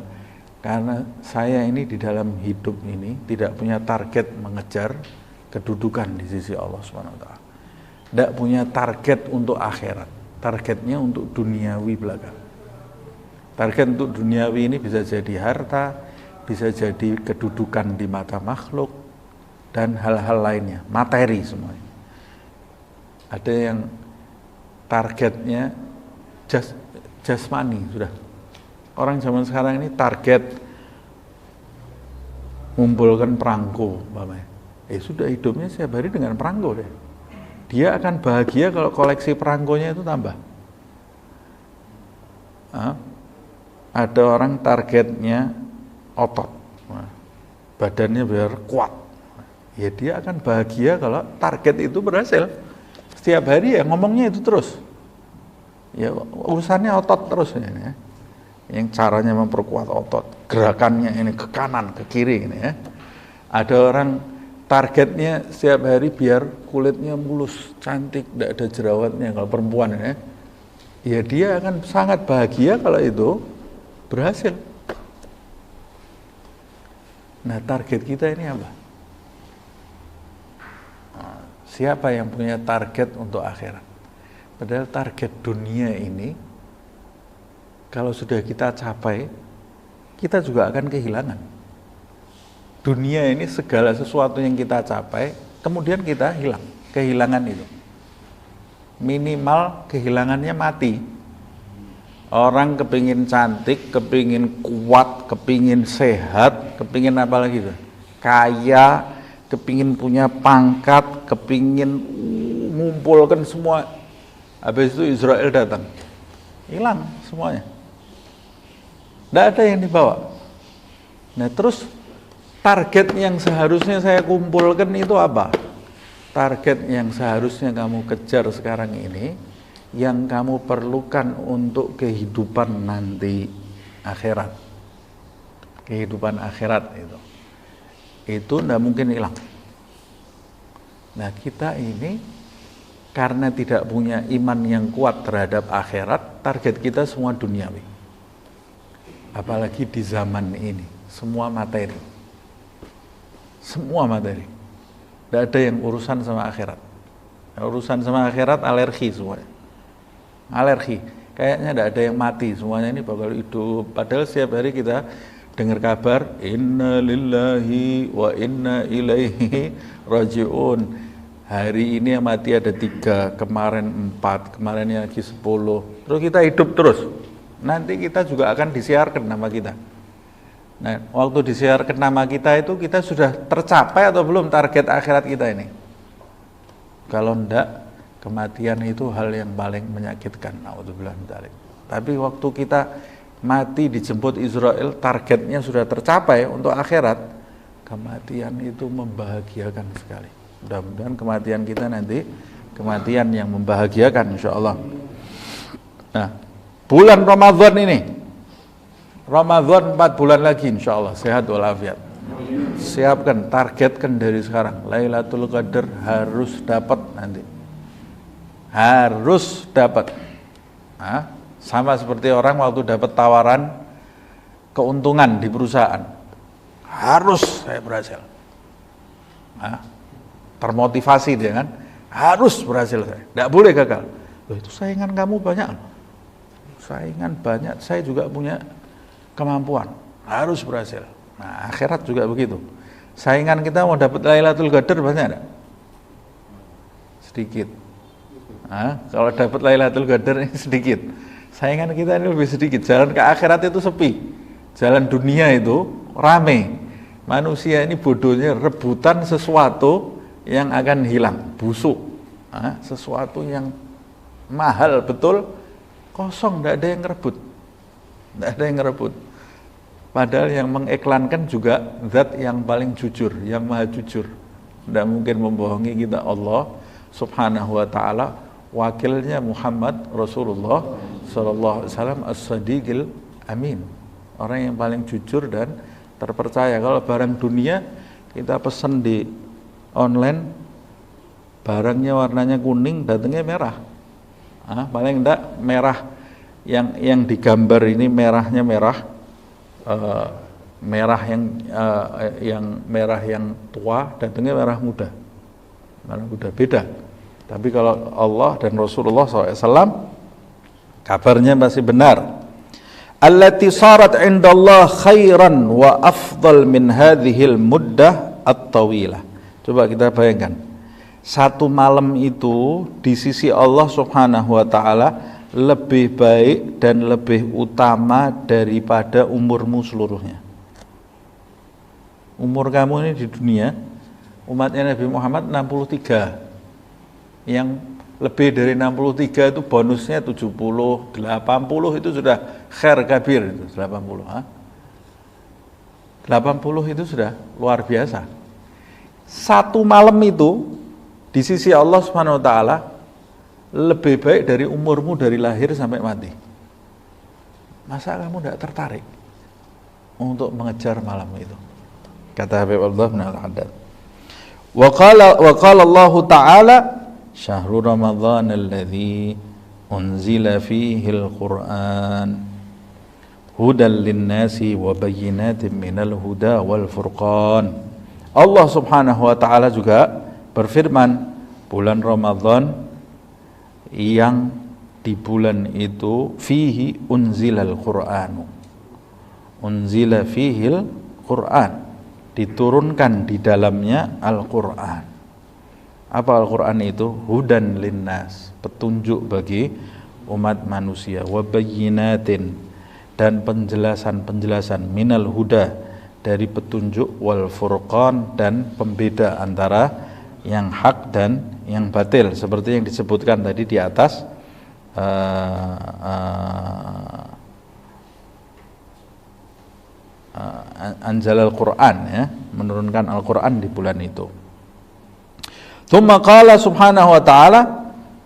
Karena saya ini di dalam hidup ini tidak punya target mengejar kedudukan di sisi Allah SWT. Tidak punya target untuk akhirat. Targetnya untuk duniawi belaka. Target untuk duniawi ini bisa jadi harta, bisa jadi kedudukan di mata makhluk, dan hal-hal lainnya, materi semuanya. Ada yang targetnya jasmani sudah. Orang zaman sekarang ini target mengumpulkan perangko, sudah hidupnya setiap hari dengan perangko deh. Dia akan bahagia kalau koleksi perangkonya itu tambah. Ada orang targetnya otot, badannya biar kuat. Ya dia akan bahagia kalau target itu berhasil. Setiap hari ya ngomongnya itu terus. Ya urusannya otot terus ya. Yang caranya memperkuat otot, gerakannya ini ke kanan, ke kiri ini ya. Ada orang targetnya setiap hari biar kulitnya mulus, cantik, tidak ada jerawatnya kalau perempuan ya. Ya dia akan sangat bahagia kalau itu berhasil. Nah, target kita ini apa? Siapa yang punya target untuk akhirat? Padahal target dunia ini kalau sudah kita capai, kita juga akan kehilangan. Dunia ini segala sesuatu yang kita capai, kemudian kita hilang, kehilangan itu. Minimal kehilangannya mati. Orang kepingin cantik, kepingin kuat, kepingin sehat, kepingin apa lagi tuh? Kaya, kepingin punya pangkat, kepingin ngumpulkan semua. Habis itu Israel datang, hilang semuanya. Tidak ada yang dibawa. Nah terus target yang seharusnya saya kumpulkan itu apa? target yang seharusnya kamu kejar sekarang ini, yang kamu perlukan untuk kehidupan nanti akhirat. Kehidupan akhirat itu tidak mungkin hilang. Nah, kita ini karena tidak punya iman yang kuat terhadap akhirat, target kita semua duniawi. Apalagi di zaman ini, semua materi. Semua materi. Tidak ada yang urusan sama akhirat. Urusan sama akhirat alergi semuanya. Alergi. Kayaknya tidak ada yang mati, semuanya ini bakal hidup. Padahal setiap hari kita dengar kabar, inna lillahi wa inna ilaihi raji'un. Hari ini yang mati ada 3, kemarin 4, kemarinnya lagi 10. Terus kita hidup terus. Nanti kita juga akan disiarkan nama kita. Nah, waktu disiarkan nama kita itu, kita sudah tercapai atau belum target akhirat kita ini? Kalau enggak, kematian itu hal yang paling menyakitkan. Naudzubillah min dzalik. Tapi waktu kita mati dijemput Israel, targetnya sudah tercapai untuk akhirat, kematian itu membahagiakan sekali. Mudah-mudahan kematian kita nanti kematian yang membahagiakan, insya Allah. Nah, bulan Ramadan ini, Ramadan 4 bulan lagi, insya Allah sehat walafiat. Siapkan, targetkan dari sekarang. Lailatul Qadar harus dapat nanti, harus dapat. Sama seperti orang waktu dapat tawaran keuntungan di perusahaan, harus saya berhasil. Termotivasi dia kan, harus berhasil saya, tidak boleh gagal. Loh, itu saingan kamu banyak, saingan banyak, saya juga punya kemampuan, harus berhasil. Nah, akhirat juga begitu. Saingan kita mau dapat Lailatul Qadar banyak enggak? Sedikit. Kalau dapat Lailatul Qadar ini sedikit. Saingan kita ini lebih sedikit. Jalan ke akhirat itu sepi. Jalan dunia itu rame. Manusia ini bodohnya rebutan sesuatu yang akan hilang, busuk. Sesuatu yang mahal betul, kosong, tidak ada yang ngerebut. Tidak ada yang ngerebut. Padahal yang mengiklankan juga zat yang paling jujur, yang maha jujur. Tidak mungkin membohongi kita, Allah subhanahu wa ta'ala. Wakilnya Muhammad Rasulullah sallallahu alaihi wasallam as-sadiqil amin, orang yang paling jujur dan terpercaya. Kalau barang dunia kita pesan di online, barangnya warnanya kuning, datangnya merah. Paling enggak merah yang digambar ini merahnya merah, merah yang tua, datangnya merah muda. Merah muda beda. Tapi kalau Allah dan Rasulullah SAW, kabarnya masih benar. Allati sarat indallah khairan wa afdal min hadhil muddah at-tawilah. Coba kita bayangkan, satu malam itu di sisi Allah subhanahu wa ta'ala lebih baik dan lebih utama daripada umurmu seluruhnya. Umur kamu ini di dunia, umatnya Nabi Muhammad 63. Yang lebih dari 63 itu bonusnya 70, 80 itu sudah khair kabir itu 80. 80 itu sudah luar biasa. Satu malam itu di sisi Allah Subhanahu wa taala lebih baik dari umurmu dari lahir sampai mati. Masa kamu tidak tertarik untuk mengejar malam itu? Kata Habib Allah bin Al-Haddad. Wa qala Allah Ta'ala Syahrul Ramadhan alladzi unzila fihi al-Qur'an hudan lin-nasi wa bayyinatin minal huda wal furqan. Allah Subhanahu wa taala juga berfirman, bulan Ramadan yang di bulan itu fihi unzilal Qur'anu. Unzila fihil Qur'an, diturunkan di dalamnya Al-Qur'an. Apa Al-Quran itu? Hudan linnas, petunjuk bagi umat manusia, wa bayyinatin, dan penjelasan-penjelasan, minal huda, dari petunjuk, wal furqan, dan pembeda antara yang hak dan yang batil, seperti yang disebutkan tadi di atas. Anzal Al-Quran, ya, menurunkan Al-Quran di bulan itu. Tsumma qala subhanahu wa ta'ala,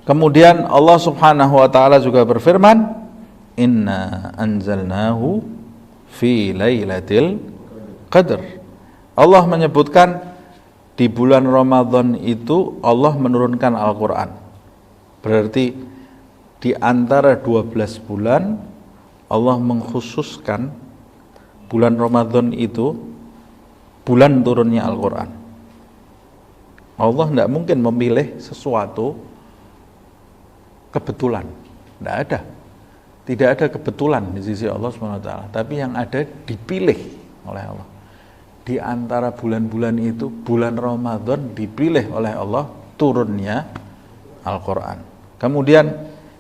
kemudian Allah subhanahu wa ta'ala juga berfirman, inna anzalnahu fi lailatul qadr. Allah menyebutkan di bulan Ramadan itu Allah menurunkan Al-Quran. Berarti di antara 12 bulan Allah mengkhususkan bulan Ramadan itu bulan turunnya Al-Quran. Allah tidak mungkin memilih sesuatu kebetulan. Tidak ada. Tidak ada kebetulan di sisi Allah SWT. Tapi yang ada dipilih oleh Allah. Di antara bulan-bulan itu, bulan Ramadan dipilih oleh Allah turunnya Al-Quran. Kemudian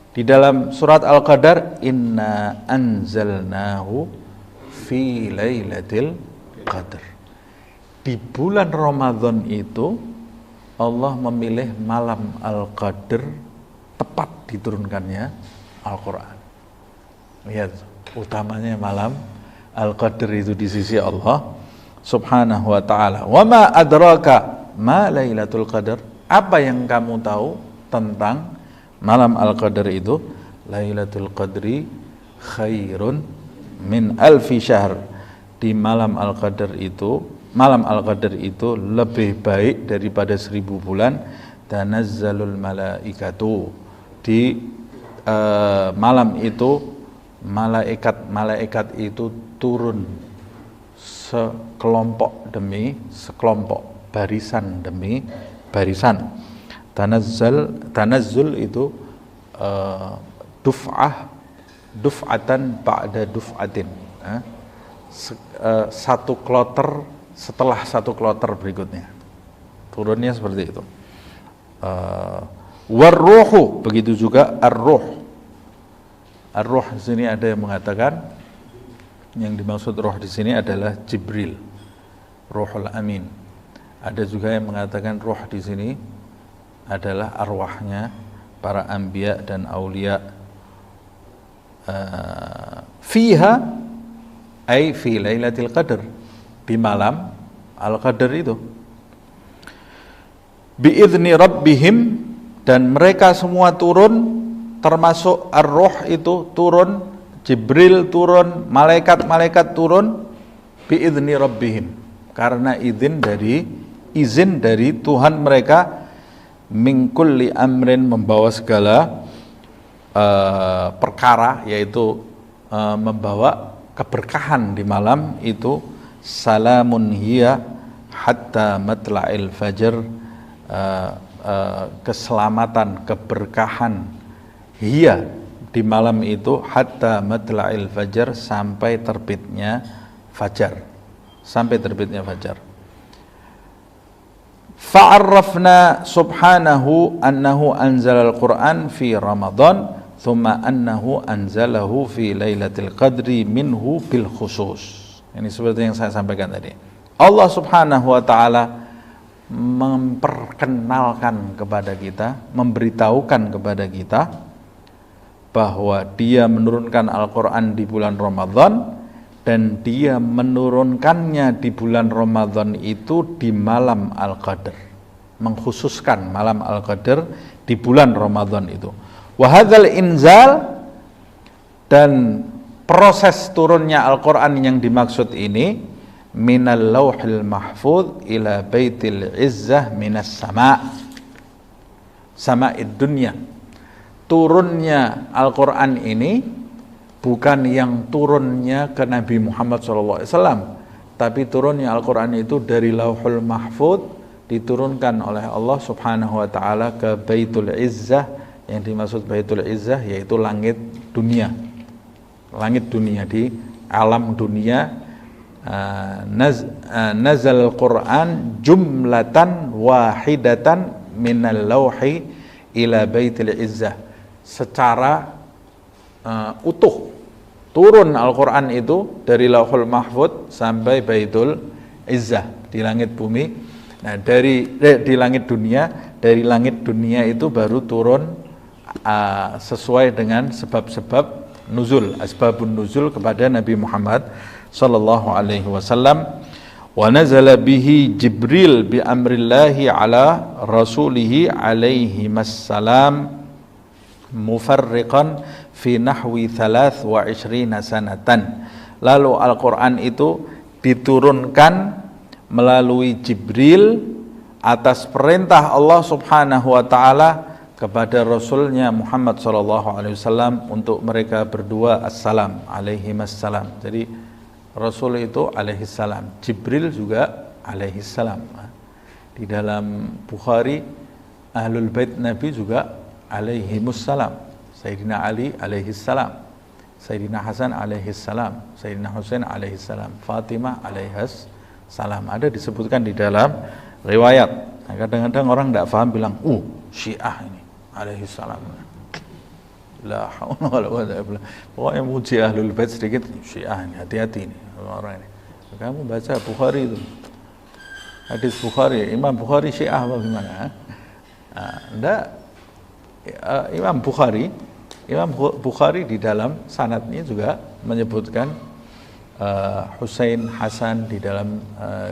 di dalam surat Al-Qadar, inna anzalnahu fi lailatul qadr. Di bulan Ramadan itu Allah memilih malam Al-Qadr tepat diturunkannya Al-Quran. Lihat, utamanya malam Al-Qadr itu di sisi Allah subhanahu wa ta'ala. Wa ma adraka ma lailatul qadr. Apa yang kamu tahu tentang malam Al-Qadr itu? Lailatul qadri khairun min alfi syahr. Di malam Al-Qadr itu lebih baik daripada 1000 bulan. Tanazzalul malaikatu. Di malam itu malaikat itu turun sekelompok demi sekelompok, barisan demi barisan. Tanazzul itu duf'atan ba'da duf'atin. Satu kloter setelah satu kloter berikutnya. Turunnya seperti itu. Warruhu, begitu juga ar-ruh. Ar-ruh di sini ada yang mengatakan yang dimaksud ruh di sini adalah Jibril, Ruhul Amin. Ada juga yang mengatakan ruh di sini adalah arwahnya para anbiya dan aulia. Fiha ay fi lailatul qadr, di malam Al-Qadr itu. Biizni rabbihim, dan mereka semua turun, termasuk ar-ruh itu turun, Jibril turun, malaikat-malaikat turun, biizni rabbihim, karena izin dari Tuhan mereka, min kulli amrin, membawa segala perkara, yaitu membawa keberkahan di malam itu. Salamun hiya hatta matla'il fajr, keselamatan, keberkahan hiya di malam itu, hatta matla'il fajr, sampai terbitnya fajar, Fa'arrafna subhanahu annahu anzalal Qur'an fi Ramadan, thumma annahu anzalahu fi lailatul qadri minhu bil khusus. Ini seperti yang saya sampaikan tadi. Allah subhanahu wa ta'ala memperkenalkan kepada kita, memberitahukan kepada kita bahwa dia menurunkan Al-Quran di bulan Ramadan, dan dia menurunkannya di bulan Ramadan itu di malam Al-Qadr, mengkhususkan malam Al-Qadr di bulan Ramadan itu. Wahadzal inzal, dan proses turunnya Al-Quran yang dimaksud ini, minal lauhil mahfudz ila baitil izzah minas sama'id dunya. Turunnya Al-Quran ini bukan yang turunnya ke Nabi Muhammad SAW, tapi turunnya Al-Quran itu dari lauhul mahfudz, diturunkan oleh Allah subhanahu wa ta'ala ke baitul izzah. Yang dimaksud baitul izzah yaitu langit dunia. Langit dunia, di alam dunia. Nazal Al-Quran jumlatan wahidatan minal lauhi ila baitil izzah. Secara utuh turun Al-Quran itu dari lauhul mahfudz sampai baitul izzah di langit bumi. Nah, di langit dunia, dari langit dunia itu baru turun sesuai dengan sebab-sebab nuzul, asbabun nuzul kepada Nabi Muhammad sallallahu alaihi wasallam. Wa nazala bihi Jibril bi amrillahi ala rasulihi alaihi massalam mufarriqan fi nahwi 23 sanatan. Lalu Al-Qur'an itu diturunkan melalui Jibril atas perintah Allah Subhanahu wa taala kepada Rasulnya Muhammad sallallahu alaihi wasallam untuk mereka berdua assalam alaihi wassalam. Jadi Rasul itu alaihi salam, Jibril juga alaihi salam. Di dalam Bukhari Ahlul Bait Nabi juga alaihi wassalam. Sayyidina Ali alaihi salam, Sayyidina Hasan alaihi salam, Sayyidina Husain alaihi salam, Fatimah alaihi salam. Ada disebutkan di dalam riwayat. Nah, kadang-kadang orang tidak paham bilang, Syiah ini alaihi salam. La haula wala quwwata illa billah. Pokoknya muji Ahlul Bait sedikit, Syiah ini hati-hati ini orang ini. Kamu baca Bukhari itu. Hadis Bukhari, Imam Bukhari Syiah apa gimana? Enggak. Imam Bukhari di dalam sanadnya juga menyebutkan Husain, Hasan, di dalam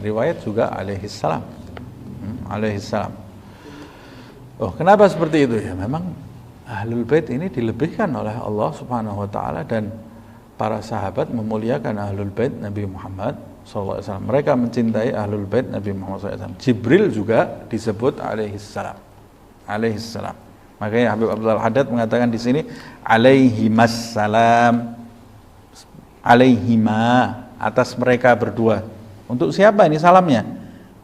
riwayat juga alaihi salam. Alaihi salam. Oh, kenapa seperti itu ya? Memang Ahlul Bait ini dilebihkan oleh Allah Subhanahu wa taala, dan para sahabat memuliakan Ahlul Bait Nabi Muhammad sallallahu alaihi wasallam. Mereka mencintai Ahlul Bait Nabi Muhammad sallallahu alaihi wasallam. Jibril juga disebut alaihi salam. Alaihi salam. Makanya Habib Abdul Haddad mengatakan di sini alaihi massalam, alaihima, atas mereka berdua. Untuk siapa ini salamnya?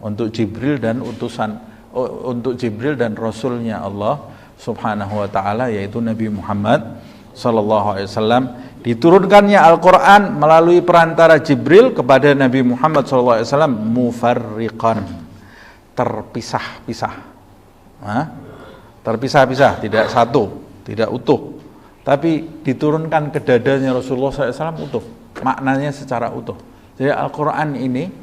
Untuk Jibril dan untuk Jibril dan Rasulnya Allah Subhanahu wa ta'ala, yaitu Nabi Muhammad sallallahu alaihi wasallam. Diturunkannya Al-Quran melalui perantara Jibril kepada Nabi Muhammad sallallahu alaihi wasallam mufarriqan, terpisah-pisah. Terpisah-pisah, tidak satu, tidak utuh, tapi diturunkan ke dadanya Rasulullah SAW utuh, maknanya secara utuh. Jadi Al-Quran ini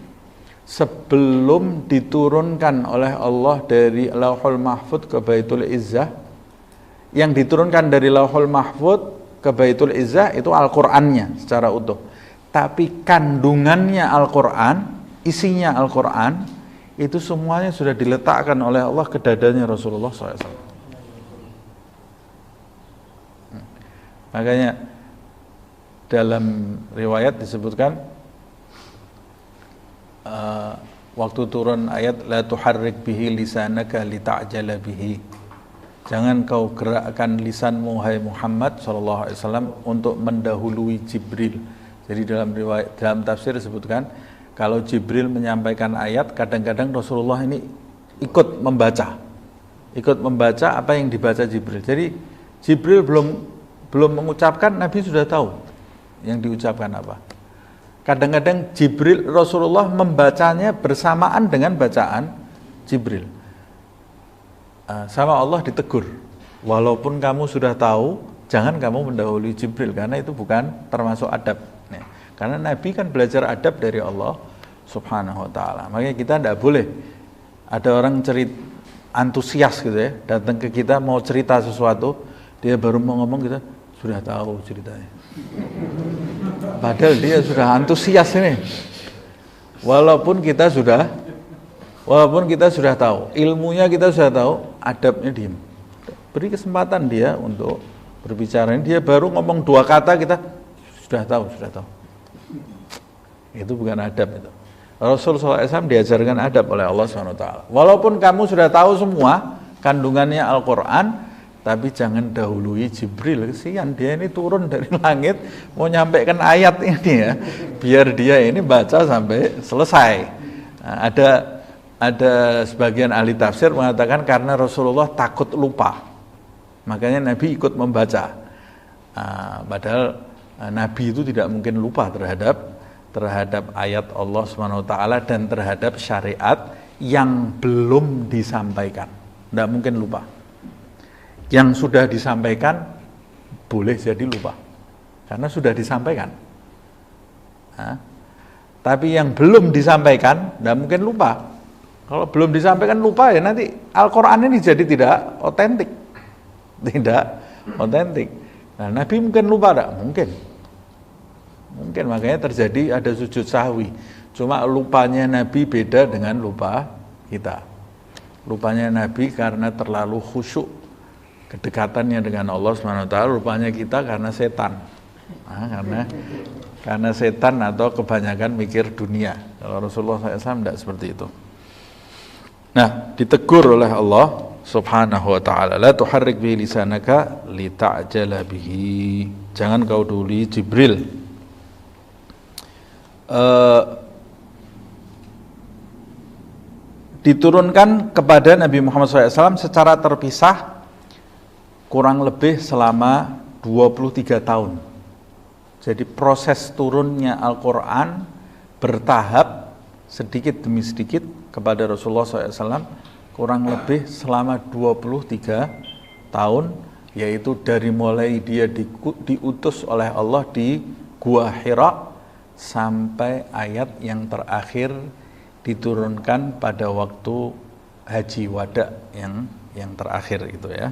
sebelum diturunkan oleh Allah dari Lauhul Mahfuz ke Baitul Izzah, yang diturunkan dari Lauhul Mahfuz ke Baitul Izzah itu Al-Qur'annya secara utuh. Tapi kandungannya Al-Qur'an, isinya Al-Qur'an itu semuanya sudah diletakkan oleh Allah ke dadanya Rasulullah SAW. Makanya dalam riwayat disebutkan waktu turun ayat la tuharrik bihi lisanaka lita'jala bihi, jangan kau gerakkan lisanmu hai Muhammad sallallahu alaihi wasallam untuk mendahului Jibril. Jadi dalam riwayat, dalam tafsir disebutkan kalau Jibril menyampaikan ayat, kadang-kadang Rasulullah ini ikut membaca apa yang dibaca Jibril. Jadi Jibril belum mengucapkan, Nabi sudah tahu yang diucapkan apa. Kadang-kadang Rasulullah membacanya bersamaan dengan bacaan Jibril. Sama Allah ditegur, walaupun kamu sudah tahu, jangan kamu mendahului Jibril, karena itu bukan termasuk adab. Karena Nabi kan belajar adab dari Allah Subhanahu wa ta'ala. Makanya kita tidak boleh ada orang antusias gitu ya, datang ke kita mau cerita sesuatu, dia baru mau ngomong, kita sudah tahu ceritanya. Padahal dia sudah antusias ini. Walaupun kita sudah tahu, ilmunya kita sudah tahu, adabnya diam. Beri kesempatan dia untuk berbicara. Dia baru ngomong 2 kata, kita sudah tahu. Itu bukan adab itu. Rasulullah SAW diajarkan adab oleh Allah SWT. Walaupun kamu sudah tahu semua kandungannya Al-Quran, tapi jangan dahului Jibril. Kesian, dia ini turun dari langit mau nyampaikan ayat ini ya, biar dia ini baca sampai selesai. Nah, ada sebagian ahli tafsir mengatakan karena Rasulullah takut lupa, makanya Nabi ikut membaca. Padahal Nabi itu tidak mungkin lupa terhadap ayat Allah SWT dan terhadap syariat yang belum disampaikan. Tidak mungkin lupa. Yang sudah disampaikan boleh jadi lupa, karena sudah disampaikan. Tapi yang belum disampaikan tidak mungkin lupa. Kalau belum disampaikan lupa, ya nanti Al-Quran ini jadi tidak otentik. Nah, Nabi mungkin lupa, tidak mungkin. Makanya terjadi ada sujud sahwi. Cuma lupanya Nabi beda dengan lupa kita. Lupanya Nabi karena terlalu khusyuk kedekatannya dengan Allah Subhanahu wa taala, lupanya kita karena setan. Nah, karena setan atau kebanyakan mikir dunia. Kalau Rasulullah SAW tidak seperti itu. Nah, ditegur oleh Allah Subhanahu wa taala, la tuharrik bihi lisanaka lita'jala bihi. Jangan kau duli Jibril diturunkan kepada Nabi Muhammad SAW secara terpisah kurang lebih selama 23 tahun. Jadi proses turunnya Al-Quran bertahap sedikit demi sedikit kepada Rasulullah SAW kurang lebih selama 23 tahun, yaitu dari mulai dia diutus oleh Allah di Gua Hira sampai ayat yang terakhir diturunkan pada waktu haji wada yang terakhir itu ya.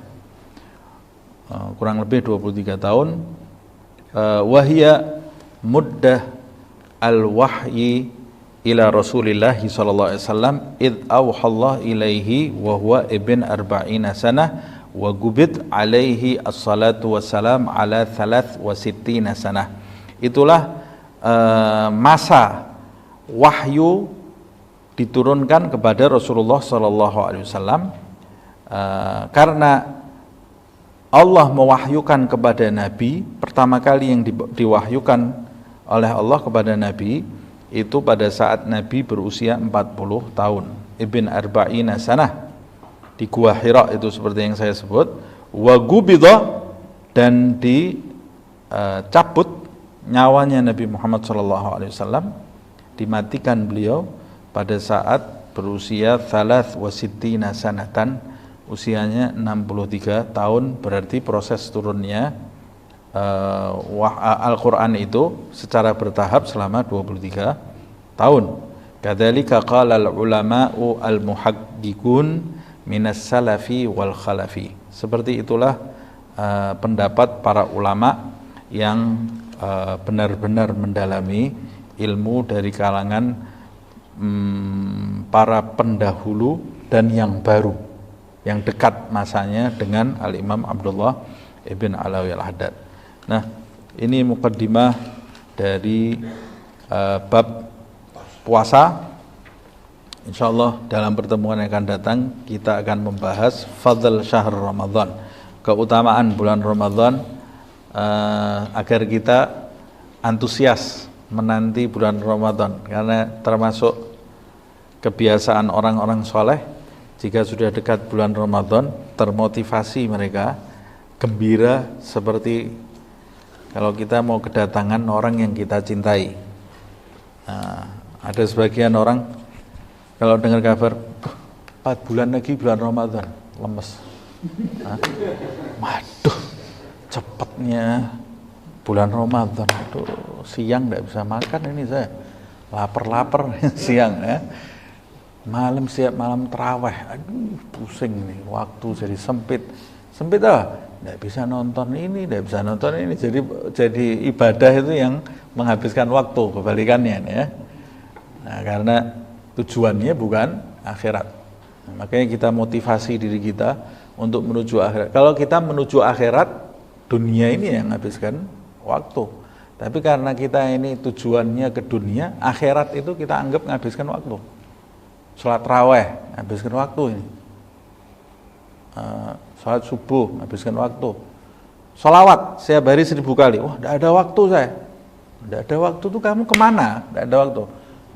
Kurang lebih 23 tahun. Wahia muddah al-wahyi ila Rasulillah sallallahu alaihi wasallam id awhallah ilaihi wa huwa ibn arba'ina sanah wa gubit alaihi as-salatu wassalam ala thalath wa sittina sanah. Itulah masa wahyu diturunkan kepada Rasulullah sallallahu alaihi wasallam karena Allah mewahyukan kepada Nabi, pertama kali yang diwahyukan oleh Allah kepada Nabi itu pada saat Nabi berusia 40 tahun, ibn arba'ina sanah, di Gua Hira itu seperti yang saya sebut, wa gubidha, dan dicabut nyawanya Nabi Muhammad SAW, dimatikan beliau pada saat berusia thalath wa sittina sanatan, usianya 63 tahun. Berarti proses turunnya Al-Quran itu secara bertahap selama 23 tahun. Kadzalika qala al-ulama'u al-muhaqqiqun minas salafi wal khalafi. Seperti itulah pendapat para ulama yang benar-benar mendalami ilmu dari kalangan para pendahulu dan yang baru, yang dekat masanya dengan Al-Imam Abdullah ibn Alawi al-Haddad. Nah, ini mukaddimah dari bab puasa. Insyaallah dalam pertemuan yang akan datang kita akan membahas fadl syahr Ramadan, keutamaan bulan Ramadan, agar kita antusias menanti bulan Ramadan, karena termasuk kebiasaan orang-orang soleh jika sudah dekat bulan Ramadan termotivasi mereka gembira seperti kalau kita mau kedatangan orang yang kita cintai. Nah, ada sebagian orang kalau dengar kabar 4 bulan lagi bulan Ramadan lemes. Waduh, cepatnya bulan Ramadan. Aduh, siang tidak bisa makan ini saya. Lapar-lapar siang ya. Malam siap malam terawih, aduh pusing nih, waktu jadi sempit tidak bisa nonton ini, tidak bisa nonton ini, jadi ibadah itu yang menghabiskan waktu, kebalikannya ya. Nah, karena tujuannya bukan akhirat, nah, makanya kita motivasi diri kita untuk menuju akhirat. Kalau kita menuju akhirat, dunia ini yang menghabiskan waktu, tapi karena kita ini tujuannya ke dunia, akhirat itu kita anggap menghabiskan waktu. Sholat raweh, habiskan waktu ini. Sholat subuh, habiskan waktu. Sholawat, setiap hari 1000 kali. Wah, tidak ada waktu saya. Tidak ada waktu tuh kamu kemana? Tidak ada waktu.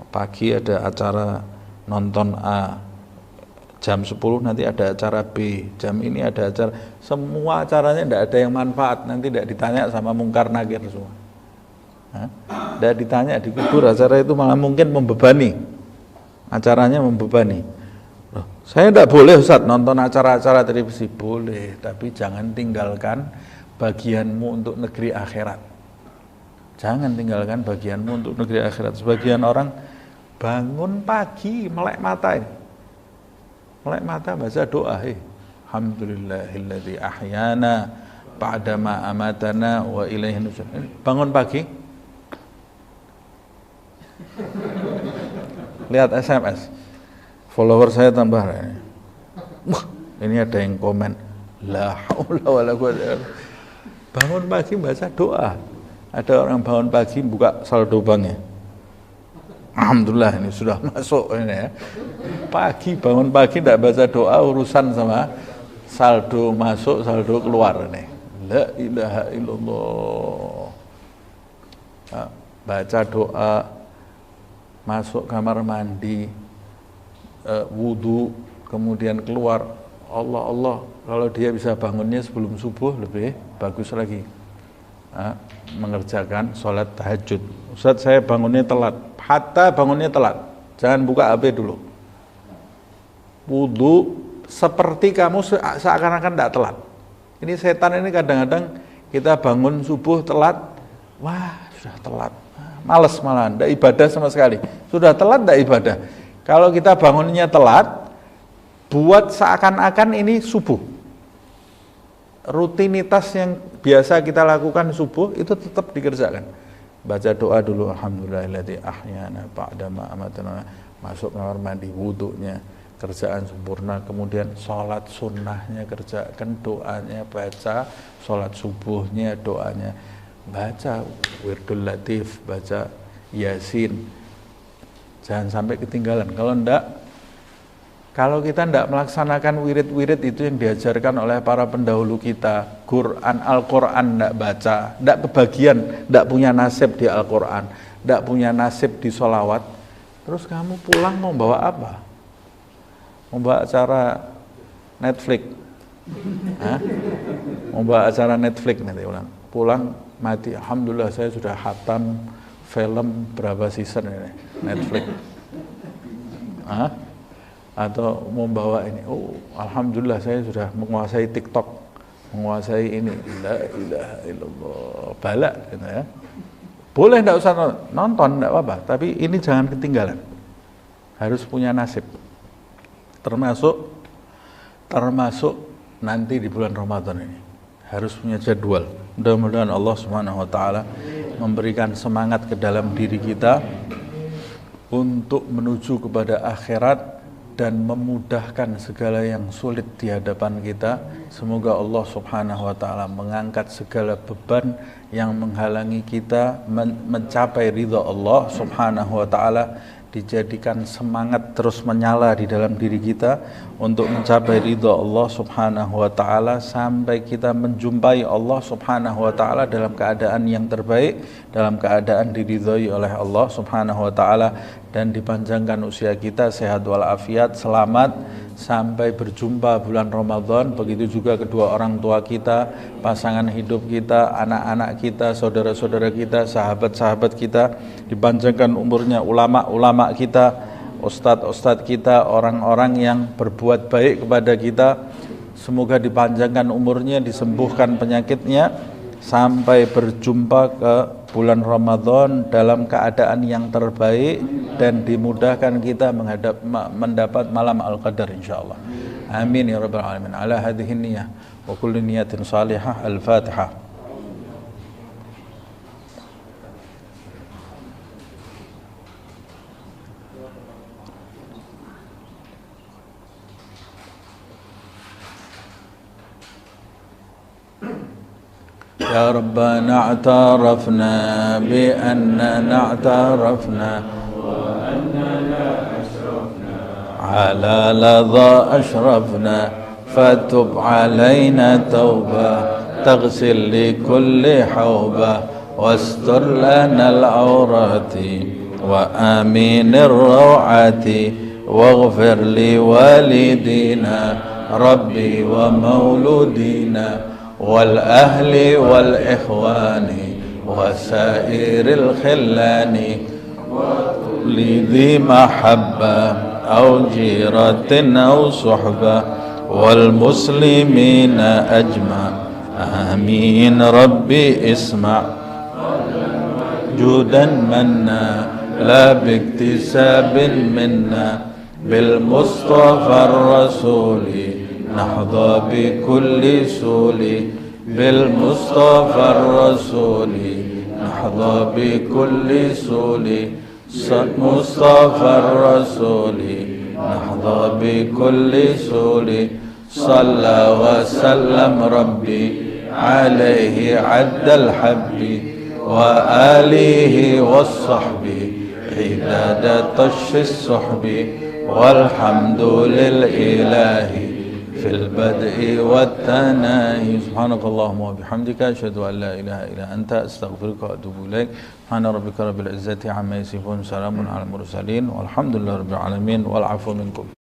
Pagi ada acara nonton A, jam 10 nanti ada acara B, jam ini ada acara. Semua acaranya tidak ada yang manfaat. Nanti tidak ditanya sama mungkar nakir semua. Tidak ditanya, dikubur. Acara itu malah mungkin membebani. Acaranya membebani. Loh, saya tidak boleh Ustaz nonton acara-acara televisi. Boleh, tapi jangan tinggalkan bagianmu untuk negeri akhirat. Jangan tinggalkan bagianmu untuk negeri akhirat. Sebagian orang bangun pagi melek mata ini. Melek mata baca doa, alhamdulillahilladzi ahyana ba'dama amatana wa ilaihin nusyur. Bangun pagi lihat SMS. Follower saya tambah. Wah, ini ada yang komen. La haula wala quwwata illa billah. Bangun pagi baca doa. Ada orang bangun pagi buka saldo banknya. Alhamdulillah ini sudah masuk ini ya. Pagi bangun pagi tidak baca doa urusan sama saldo masuk saldo keluar ini. La ilaha illallah. Baca doa, masuk kamar mandi, wudu, kemudian keluar. Allah, kalau dia bisa bangunnya sebelum subuh lebih bagus lagi. Mengerjakan sholat tahajud. Ustaz, saya bangunnya telat. Hatta bangunnya telat. Jangan buka HP dulu. Wudu seperti kamu seakan-akan tidak telat. Ini setan ini kadang-kadang kita bangun subuh telat. Wah, sudah telat. Males malahan, tidak ibadah sama sekali. Sudah telat tidak ibadah. Kalau kita bangunnya telat, buat seakan-akan ini subuh. Rutinitas yang biasa kita lakukan subuh itu tetap dikerjakan. Baca doa dulu, alhamdulillahilladzi ahyana ba'dama amatana, masuk kamar mandi, wudunya, kerjaan sempurna, kemudian sholat sunnahnya kerjakan, doanya baca, sholat subuhnya doanya baca, wirdul latif, baca yasin. Jangan sampai ketinggalan. Kalau kita tidak melaksanakan wirid-wirid itu yang diajarkan oleh para pendahulu kita, Al-Quran tidak baca, tidak kebagian, tidak punya nasib di Al-Quran, tidak punya nasib di sholawat, terus kamu pulang mau bawa apa? Mau bawa acara Netflix? Mau bawa acara Netflix nanti pulang mati, alhamdulillah saya sudah khatam film berapa season ini Netflix. Atau membawa ini, oh alhamdulillah saya sudah menguasai TikTok, menguasai ini, la ilaha illallah, balak gitu ya. Boleh tidak usah nonton, tidak apa-apa, tapi ini jangan ketinggalan. Harus punya nasib. Termasuk nanti di bulan Ramadan ini harus punya jadwal. Mudah-mudahan Allah Subhanahu wa taala memberikan semangat ke dalam diri kita untuk menuju kepada akhirat dan memudahkan segala yang sulit di hadapan kita. Semoga Allah Subhanahu wa taala mengangkat segala beban yang menghalangi kita mencapai ridha Allah Subhanahu wa taala, dijadikan semangat terus menyala di dalam diri kita untuk mencapai ridha Allah Subhanahu wa taala sampai kita menjumpai Allah Subhanahu wa taala dalam keadaan yang terbaik, dalam keadaan diridhai oleh Allah Subhanahu wa taala, dan dipanjangkan usia kita sehat walafiat, selamat sampai berjumpa bulan Ramadan. Begitu juga kedua orang tua kita, pasangan hidup kita, anak-anak kita, saudara-saudara kita, sahabat-sahabat kita, dipanjangkan umurnya, ulama-ulama kita, ustadz-ustadz kita, orang-orang yang berbuat baik kepada kita, semoga dipanjangkan umurnya, disembuhkan penyakitnya, sampai berjumpa ke bulan Ramadan dalam keadaan yang terbaik dan dimudahkan kita mendapat malam Al-Qadar insyaallah. Amin ya rabbal alamin. Ala hadhihi niyyah wa kulli niyatin salihah. Al-Fatihah. يا ربنا اعترفنا بأننا اعترفنا وأننا أشرفنا على لظى أشرفنا فتب علينا توبة تغسل لكل حوبة واستر لنا العورات وآمين الروعات واغفر لوالدينا ربي ومولودينا والأهل والإخوان وسائر الخلان لذي محبة أو جيرة أو صحبة والمسلمين أجمع آمين ربي اسمع جودا منا لا باكتساب منا بالمصطفى الرسول نحظى بكل سول بالمصطفى الرسول نحظى بكل سول مصطفى الرسول نحظى بكل سول صلى وسلم ربي عليه عد الحب وآله والصحب حداد طش الصحب والحمد للإله في البدء والتناهي سبحانك اللهم وبحمدك أشهد أن لا إله إلا أنت أستغفرك وأتوب إليك سبحان ربك رب العزة عما يصفون سلام على المرسلين والحمد لله رب العالمين والعفو منكم.